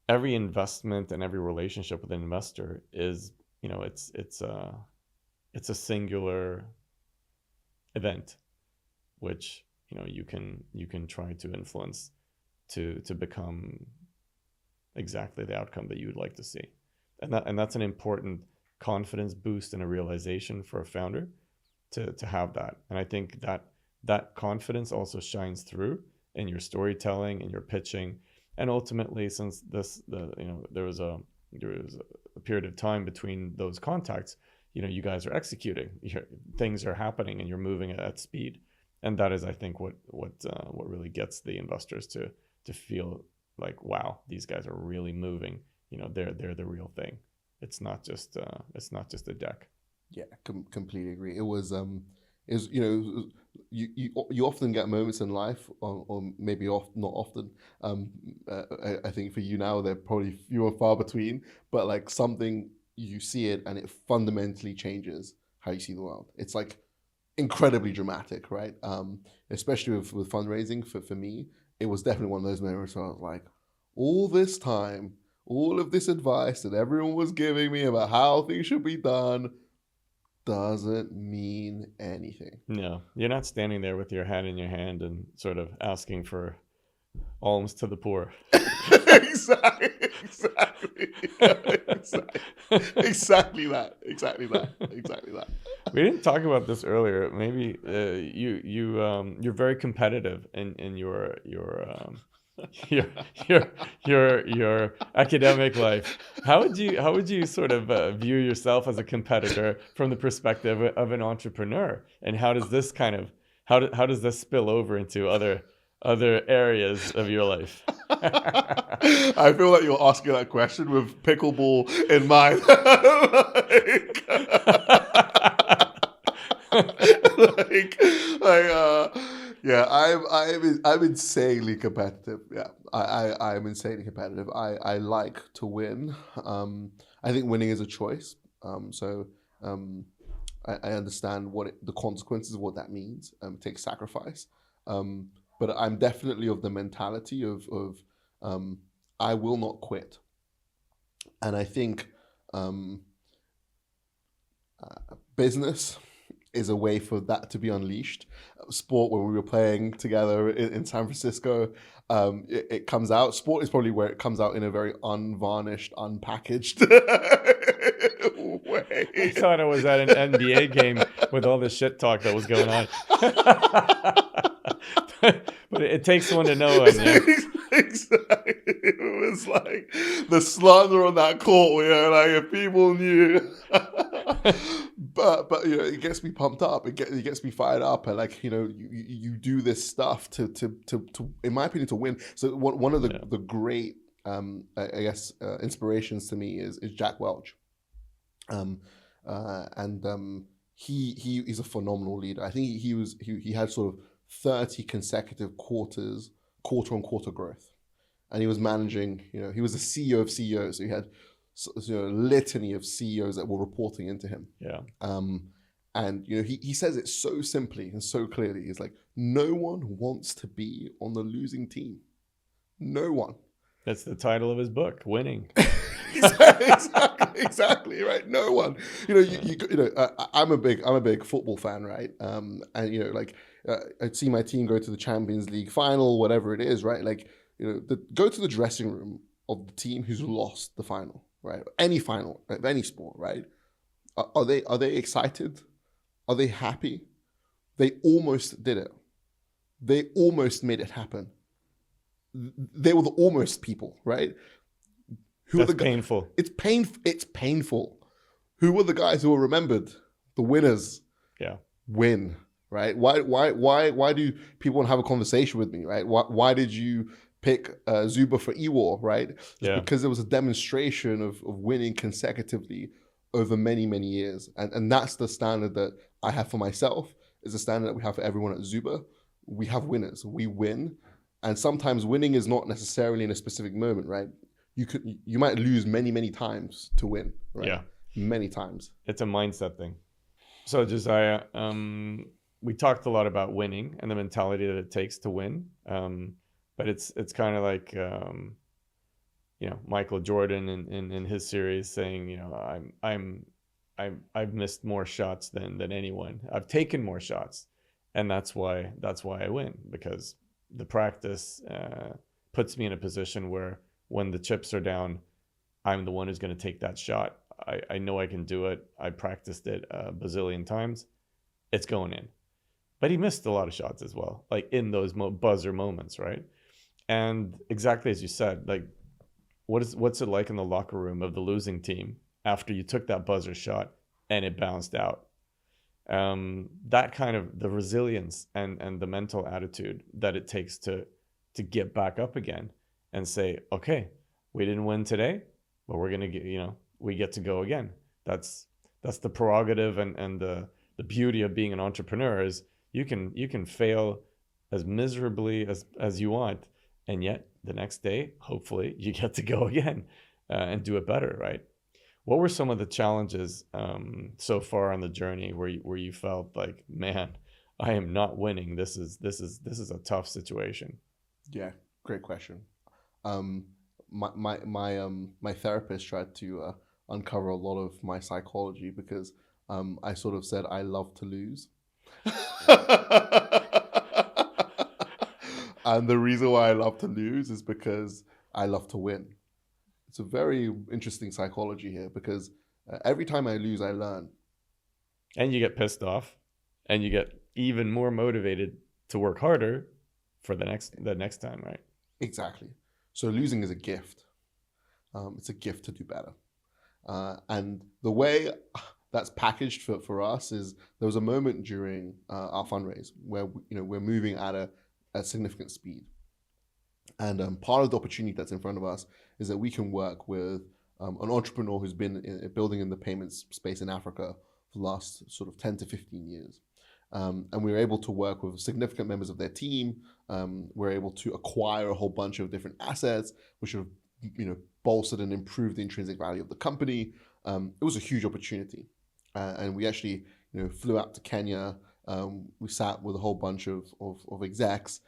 Speaker 2: every investment and every relationship with an investor is, it's a singular event, which you can try to influence to become exactly the outcome that you would like to see, and that's an important confidence boost and a realization for a founder to have that. And I think that confidence also shines through in your storytelling and your pitching. And ultimately, since there was a period of time between those contacts, you guys are executing, things are happening, and you're moving at speed. And that is, I think, what really gets the investors to feel like, wow, these guys are really moving. They're the real thing. It's not just a deck.
Speaker 3: Yeah, completely agree. It was is, you often get moments in life, or maybe not often. I think for you now, they're probably few and far between. But like something, you see it and it fundamentally changes how you see the world. It's like incredibly dramatic, right? Especially with fundraising. For me, it was definitely one of those moments where I was like, all this time, all of this advice that everyone was giving me about how things should be done doesn't mean anything.
Speaker 2: No, you're not standing there with your hat in your hand and sort of asking for alms to the poor.
Speaker 3: Exactly that.
Speaker 2: We didn't talk about this earlier. Maybe you're very competitive in your academic life. How would you sort of view yourself as a competitor from the perspective of an entrepreneur? And how does this how does this spill over into other areas of your life?
Speaker 3: I feel like you're asking that question with pickleball in mind. I'm insanely competitive. Yeah, I'm insanely competitive. I like to win. I think winning is a choice. I understand the consequences of what that means. It takes sacrifice. But I'm definitely of the mentality of I will not quit. And I think business is a way for that to be unleashed. Sport, when we were playing together in San Francisco, it comes out. Sport is probably where it comes out in a very unvarnished, unpackaged way.
Speaker 2: I thought I was at an NBA game with all the shit talk that was going on. But it takes one to know.
Speaker 3: Exactly. It was like the slander on that court where like if people knew. But it gets me pumped up. It gets me fired up, and like you do this stuff to in my opinion, to win. So one of the great inspirations to me is Jack Welch, he's a phenomenal leader. I think he had sort of 30 consecutive quarter-on-quarter growth, and he was managing. He was the CEO of CEOs, so he had a litany of CEOs that were reporting into him.
Speaker 2: Yeah.
Speaker 3: And he says it so simply and so clearly. He's like, no one wants to be on the losing team. No one.
Speaker 2: That's the title of his book, Winning.
Speaker 3: Exactly right. No one. I'm a big football fan, right? And I'd see my team go to the Champions League final, whatever it is, right? Like go to the dressing room of the team who's lost the final, right? Any final, right? Any sport, right? Are they excited? Are they happy? They almost did it. They almost made it happen. They were the almost people, right?
Speaker 2: That's painful.
Speaker 3: It's painful. Who were the guys who were remembered? The winners.
Speaker 2: Yeah.
Speaker 3: Win, right? Why do people want to have a conversation with me, right? Why did you pick Zuba for EWOR, right?
Speaker 2: Yeah.
Speaker 3: Because there was a demonstration of winning consecutively over many, many years. And that's the standard that I have for myself, is the standard that we have for everyone at Zuba. We have winners. We win. And sometimes winning is not necessarily in a specific moment, right? You might lose many, many times to win, right?
Speaker 2: Yeah.
Speaker 3: Many times.
Speaker 2: It's a mindset thing. So Josiah, we talked a lot about winning and the mentality that it takes to win. But it's kind of like Michael Jordan in his series saying, I've missed more shots than anyone. I've taken more shots, and that's why I win, because the practice puts me in a position where when the chips are down, I'm the one who's going to take that shot. I know I can do it. I practiced it a bazillion times. It's going in. But he missed a lot of shots as well, like in those buzzer moments, right? And exactly as you said, like, what's it like in the locker room of the losing team after you took that buzzer shot and it bounced out? That kind of the resilience and the mental attitude that it takes to get back up again and say, okay, we didn't win today, but we're gonna get, we get to go again. That's the prerogative and the the beauty of being an entrepreneur is you can fail as miserably as you want, and yet the next day, hopefully, you get to go again and do it better, right? What were some of the challenges so far on the journey where you felt like, man, I am not winning. This is a tough situation.
Speaker 3: Yeah, great question. My therapist tried to uncover a lot of my psychology because I sort of said I love to lose. And the reason why I love to lose is because I love to win. It's a very interesting psychology here because every time I lose, I learn.
Speaker 2: And you get pissed off and you get even more motivated to work harder for the next time, right?
Speaker 3: Exactly. So losing is a gift. It's a gift to do better. And the way that's packaged for us is there was a moment during our fundraise where we're moving at a significant speed. And part of the opportunity that's in front of us is that we can work with an entrepreneur who's been building in the payments space in Africa for the last sort of 10 to 15 years. And we were able to work with significant members of their team. We're able to acquire a whole bunch of different assets, which have bolstered and improved the intrinsic value of the company. It was a huge opportunity. And we actually flew out to Kenya. We sat with a whole bunch of execs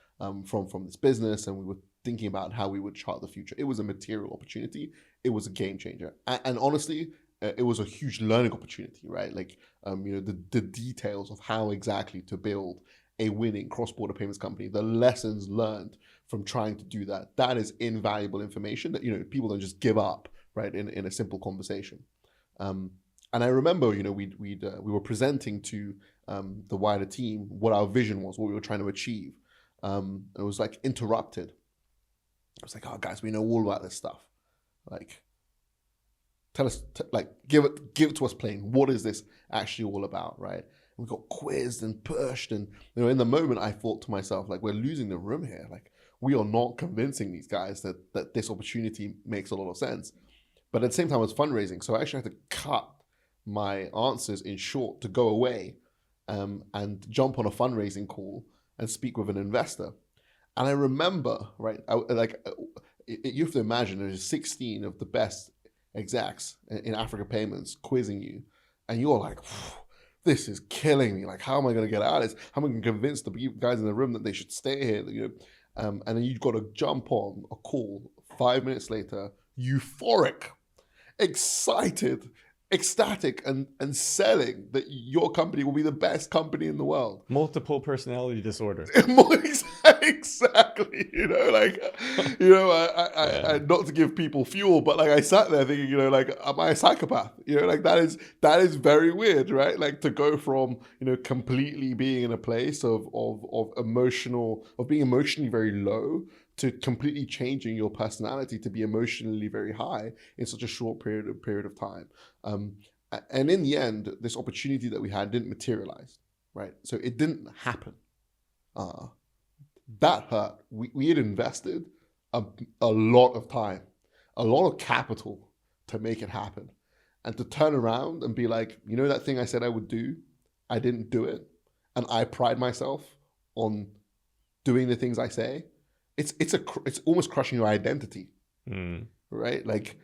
Speaker 3: from this business, and we were thinking about how we would chart the future. It was a material opportunity. It was a game changer. And honestly, it was a huge learning opportunity, right? Like, the details of how exactly to build a winning cross-border payments company, the lessons learned from trying to do that, that is invaluable information that, people don't just give up, right, in a simple conversation. And I remember, we were presenting to the wider team what our vision was, what we were trying to achieve. It was like interrupted. I was like, "Oh, guys, we know all about this stuff. Like, tell us, give it to us plain. What is this actually all about, right?" And we got quizzed and pushed, and in the moment, I thought to myself, like, we're losing the room here. Like, we are not convincing these guys that this opportunity makes a lot of sense. But at the same time, it was fundraising, so I actually had to cut my answers in short to go away and jump on a fundraising call and speak with an investor. And I remember, right, you have to imagine there's 16 of the best execs in Africa payments quizzing you, and you're like, this is killing me. Like, how am I going to get out of this? How am I going to convince the guys in the room that they should stay here? And then you've got to jump on a call 5 minutes later, euphoric, excited, ecstatic, and selling that your company will be the best company in the world.
Speaker 2: Multiple personality disorder.
Speaker 3: Exactly. I not to give people fuel, but like I sat there thinking, am I a psychopath? That is very weird, right? Like, to go from completely being in a place of being emotionally very low to completely changing your personality to be emotionally very high in such a short period of time. And in the end, this opportunity that we had didn't materialize, right? So it didn't happen. That hurt. We had invested a lot of time, a lot of capital to make it happen. And to turn around and be like, that thing I said I would do, I didn't do it. And I pride myself on doing the things I say. It's almost crushing your identity, right? Like,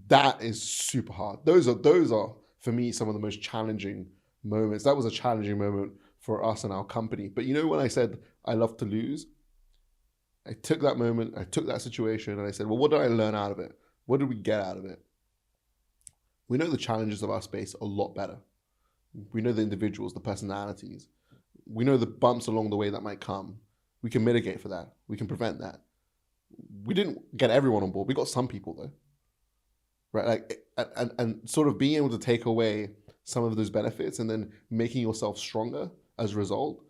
Speaker 3: that is super hard. Those are for me some of the most challenging moments. That was a challenging moment for us and our company. But when I said I love to lose, I took that moment, I took that situation, and I said, well, what did I learn out of it? What did we get out of it? We know the challenges of our space a lot better. We know the individuals, the personalities. We know the bumps along the way that might come. We can mitigate for that. We can prevent that. We didn't get everyone on board. We got some people though, right? Like, and sort of being able to take away some of those benefits and then making yourself stronger as a result,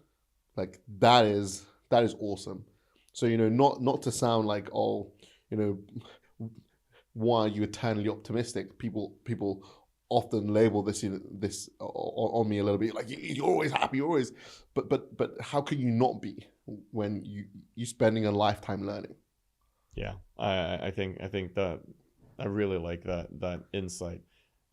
Speaker 3: like, that is awesome. So not to sound like, why are you eternally optimistic? People often label this on me a little bit, like, you're always happy, you're always, but how can you not be when you're spending a lifetime learning?
Speaker 2: Yeah, I think that I really like that insight.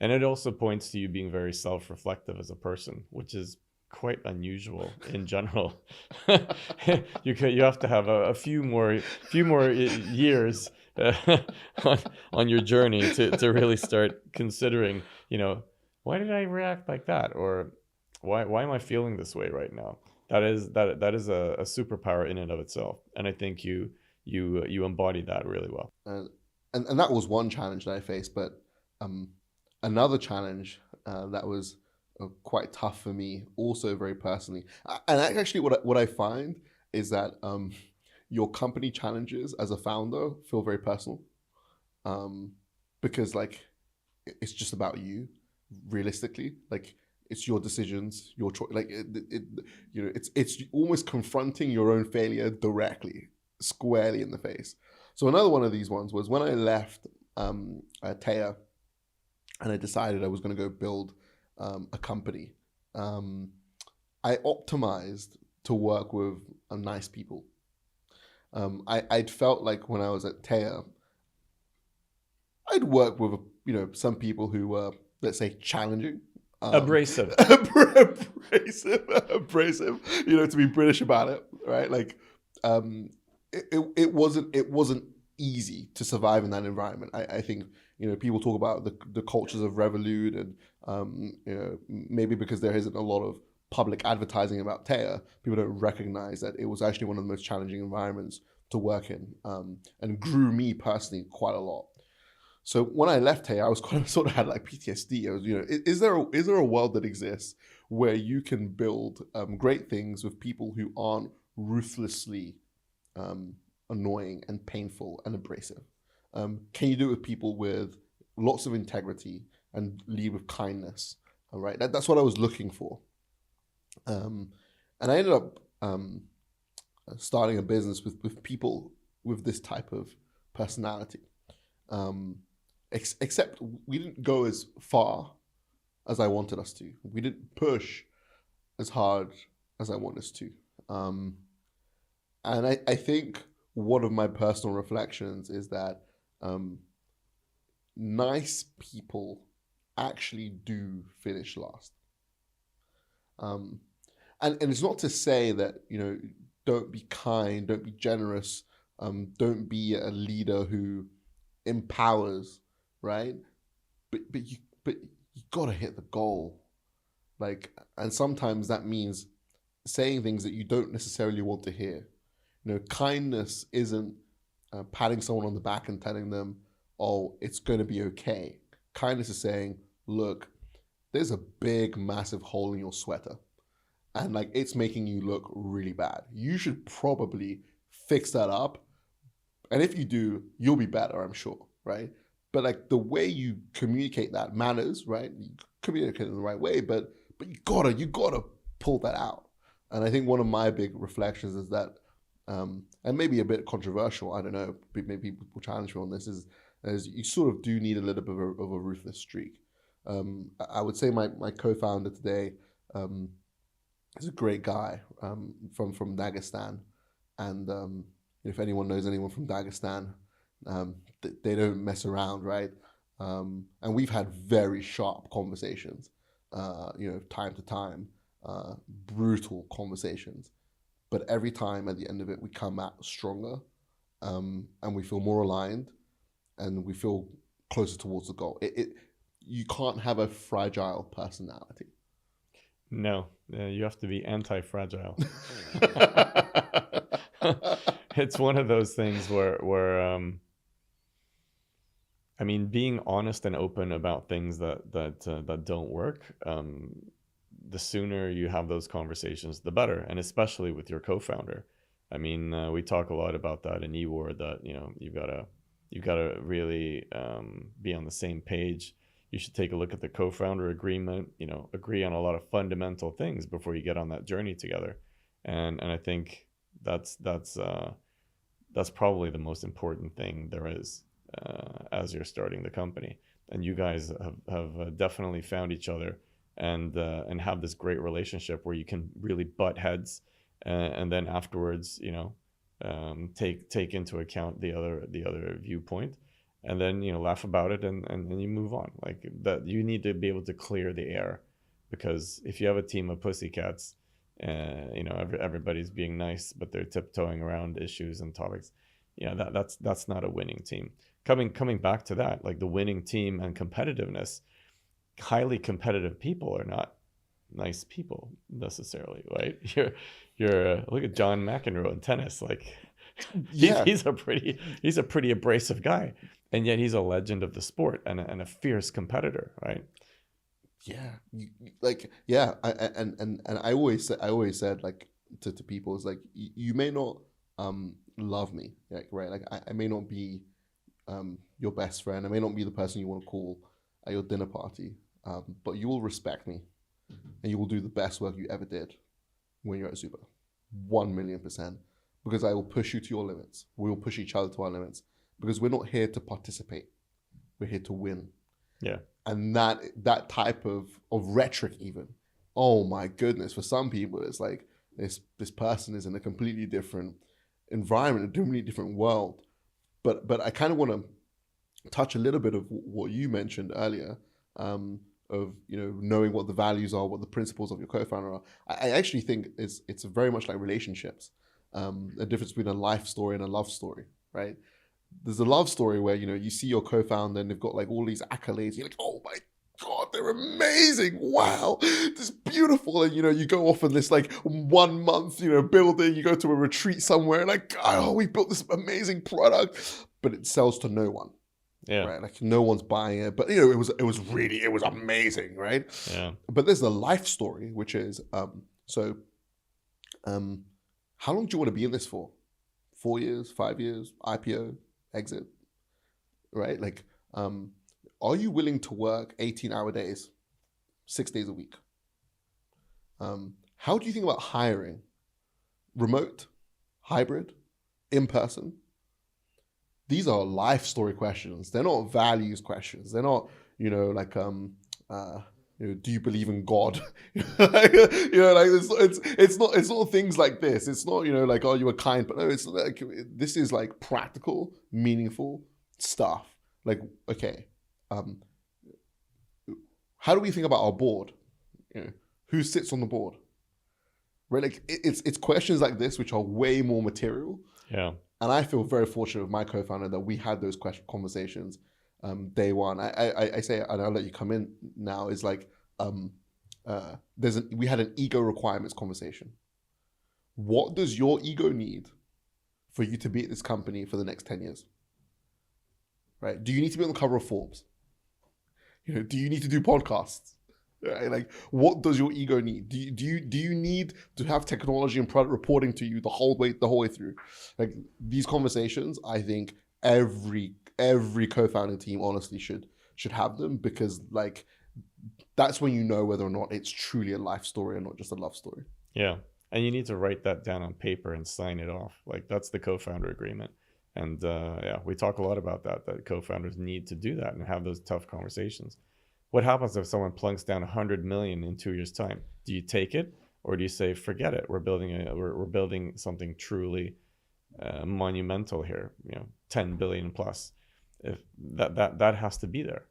Speaker 2: And it also points to you being very self-reflective as a person, which is quite unusual in general. You have to have a few more years on your journey to really start considering, why did I react like that, or why am I feeling this way right now? That is a superpower in and of itself, and I think you embody that really well.
Speaker 3: And that was one challenge that I faced, but another challenge that was quite tough for me, also very personally. And actually, what I find is that your company challenges as a founder feel very personal, because like it's just about you, realistically. Like it's your decisions, your choice. Like it's almost confronting your own failure directly, squarely in the face. So another one of these ones was when I left Taya, and I decided I was going to go build a company. I optimized to work with nice people. I'd felt like when I was at Taya, I'd work with some people who were, let's say, challenging,
Speaker 2: abrasive,
Speaker 3: to be British about it, right? Like it wasn't easy to survive in that environment. I think people talk about the cultures of Revolut, and maybe because there isn't a lot of public advertising about Taya, people don't recognize that it was actually one of the most challenging environments to work in, and grew me personally quite a lot. So when I left Taya, I was sort of had like PTSD. I was, is there a world that exists where you can build great things with people who aren't ruthlessly annoying and painful and abrasive? Can you do it with people with lots of integrity and lead with kindness? All right, that's what I was looking for. And I ended up starting a business with people with this type of personality. Except we didn't go as far as I wanted us to. We didn't push as hard as I wanted us to. And I think one of my personal reflections is that nice people actually do finish last. And it's not to say that, don't be kind, don't be generous, don't be a leader who empowers, right? But you gotta hit the goal. Like, and sometimes that means saying things that you don't necessarily want to hear. Kindness isn't patting someone on the back and telling them, oh, it's going to be okay. Kindness is saying, look, there's a big, massive hole in your sweater, and like it's making you look really bad. You should probably fix that up. And if you do, you'll be better, I'm sure, right? But like the way you communicate that matters, right? You communicate in the right way, but you gotta pull that out. And I think one of my big reflections is that, and maybe a bit controversial, I don't know, maybe people will challenge me on this, is you sort of do need a little bit of a ruthless streak. I would say my co-founder today is a great guy from Dagestan, and if anyone knows anyone from Dagestan, they don't mess around, right? And we've had very sharp conversations, time to time, brutal conversations. But every time at the end of it, we come out stronger, and we feel more aligned, and we feel closer towards the goal. You can't have a fragile personality.
Speaker 2: No, you have to be anti-fragile. It's one of those things where I mean, being honest and open about things that don't work, the sooner you have those conversations, the better, and especially with your co-founder. I mean, we talk a lot about that in EWOR, that you've gotta really be on the same page. You should take a look at the co-founder agreement. Agree on a lot of fundamental things before you get on that journey together. And I think that's probably the most important thing there is as you're starting the company. And you guys have definitely found each other and have this great relationship where you can really butt heads, and then afterwards, take into account the other viewpoint, and then laugh about it, and then you move on. Like that, you need to be able to clear the air, because if you have a team of pussycats, everybody's being nice, but they're tiptoeing around issues and topics. That's not a winning team. Coming back to that, like the winning team and competitiveness, highly competitive people are not nice people necessarily, right? You're look at John McEnroe in tennis, like he's a pretty abrasive guy, and yet he's a legend of the sport and a fierce competitor, right?
Speaker 3: I always said like to people, is like, you may not love me, like, right? Like I may not be your best friend, I may not be the person you want to call at your dinner party, but you will respect me, and you will do the best work you ever did when you're at Zuba, 1,000,000%, because I will push you to your limits. We will push each other to our limits, because we're not here to participate, we're here to win.
Speaker 2: Yeah.
Speaker 3: And that type of rhetoric, even, oh my goodness, for some people it's like this person is in a completely different environment, a completely different world. But I kind of want to touch a little bit of what you mentioned earlier, of knowing what the values are, what the principles of your co-founder are. I actually think it's very much like relationships, a difference between a life story and a love story, right? There's a love story where you see your co-founder and they've got like all these accolades. You're like, oh my God, they're amazing! Wow, this is beautiful. And you go off on this like 1 month building. You go to a retreat somewhere, and like, oh, we built this amazing product, but it sells to no one.
Speaker 2: Yeah.
Speaker 3: Right. Like no one's buying it, but it was amazing, right?
Speaker 2: Yeah.
Speaker 3: But there's the life story, which is how long do you want to be in this for? 4 years, 5 years, IPO, exit, right? Like, are you willing to work 18-hour days, 6 days a week? How do you think about hiring? Remote, hybrid, in person? These are life story questions. They're not values questions. They're not, do you believe in God? It's not things like this. It's not, like, oh, you were kind, but no, it's like, this is like practical, meaningful stuff. Like, okay, how do we think about our board? Who sits on the board? Right? Like it's questions like this, which are way more material.
Speaker 2: Yeah.
Speaker 3: And I feel very fortunate with my co-founder that we had those conversations day one. I say, and I'll let you come in now, is like, we had an ego requirements conversation. What does your ego need for you to be at this company for the next 10 years? Right? Do you need to be on the cover of Forbes? Do you need to do podcasts? Right? Like, what does your ego need? Do you need to have technology and product reporting to you the whole way through? Like, these conversations, I think every co-founding team honestly should have them, because like that's when you know whether or not it's truly a life story and not just a love story.
Speaker 2: Yeah, and you need to write that down on paper and sign it off. Like, that's the co-founder agreement. And we talk a lot about that co-founders need to do that and have those tough conversations. What happens if someone plunks down 100 million in 2 years' time? Do you take it, or do you say, forget it? We're building something truly monumental here. 10 billion plus. If that has to be there.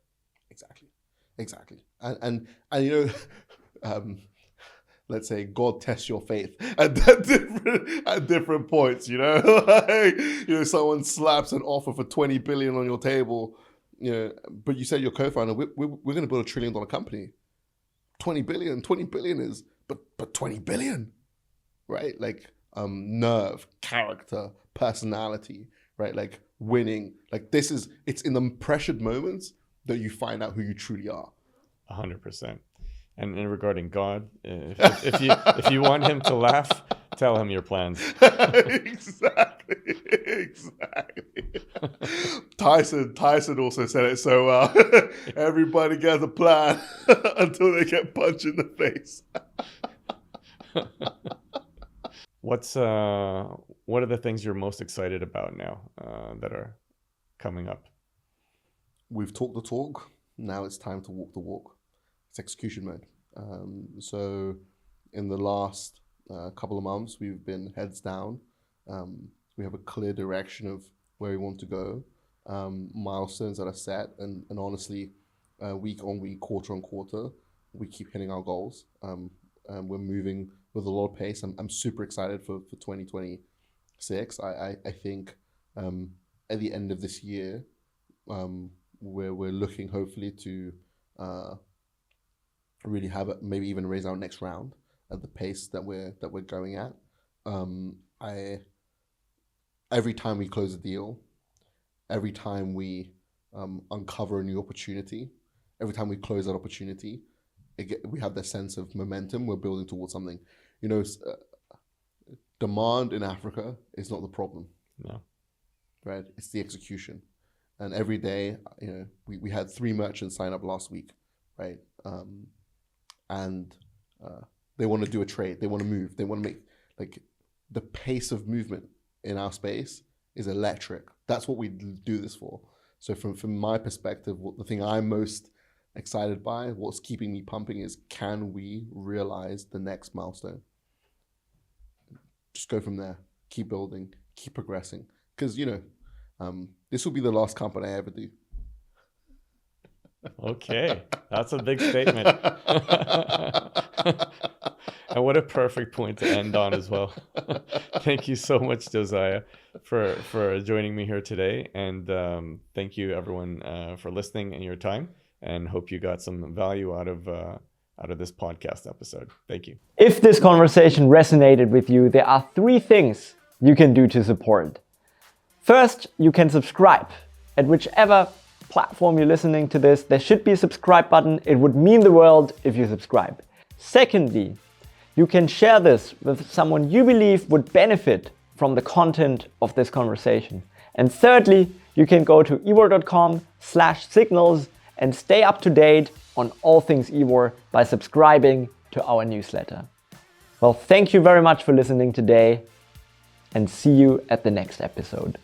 Speaker 3: Exactly. And let's say God tests your faith at different points. Like, someone slaps an offer for 20 billion on your table. But you say your co-founder, we're going to build $1 trillion company. 20 billion is, but 20 billion, right? Like, nerve, character, personality, right? Like, winning. Like, it's in the pressured moments that you find out who you truly are.
Speaker 2: 100%. And regarding God, if you want him to laugh, tell him your plans.
Speaker 3: Exactly. Tyson also said it so well. Everybody gets a plan until they get punched in the face.
Speaker 2: What are the things you're most excited about now that are coming up?
Speaker 3: We've talked the talk. Now it's time to walk the walk. It's execution mode. So in the last couple of months, we've been heads down. We have a clear direction of where we want to go. milestones that are set, and honestly, week on week, quarter on quarter, we keep hitting our goals. We're moving with a lot of pace. I'm super excited for 2026. I think at the end of this year, we're looking hopefully to really have it, maybe even raise our next round at the pace that we're going at. Every time we close a deal, every time we uncover a new opportunity, every time we close that opportunity, we have that sense of momentum. We're building towards something. Demand in Africa is not the problem.
Speaker 2: No.
Speaker 3: Right? It's the execution. And every day, we had 3 merchants sign up last week, right? And they want to do a trade. They want to move. They want to make, the pace of movement in our space is electric. That's what we do this for. So from my perspective, the thing I'm most excited by, what's keeping me pumping is, can we realize the next milestone? Just go from there. Keep building, keep progressing. Because, this will be the last company I ever do.
Speaker 2: Okay, that's a big statement. And what a perfect point to end on as well. Thank you so much, Josiah, for joining me here today. And thank you, everyone, for listening and your time. And hope you got some value out of this podcast episode. Thank you.
Speaker 1: If this conversation resonated with you, there are 3 things you can do to support. First, you can subscribe. At whichever platform you're listening to this, there should be a subscribe button. It would mean the world if you subscribe. Secondly, you can share this with someone you believe would benefit from the content of this conversation. And thirdly, you can go to EWOR.com/signals and stay up to date on all things EWOR by subscribing to our newsletter. Well, thank you very much for listening today, and see you at the next episode.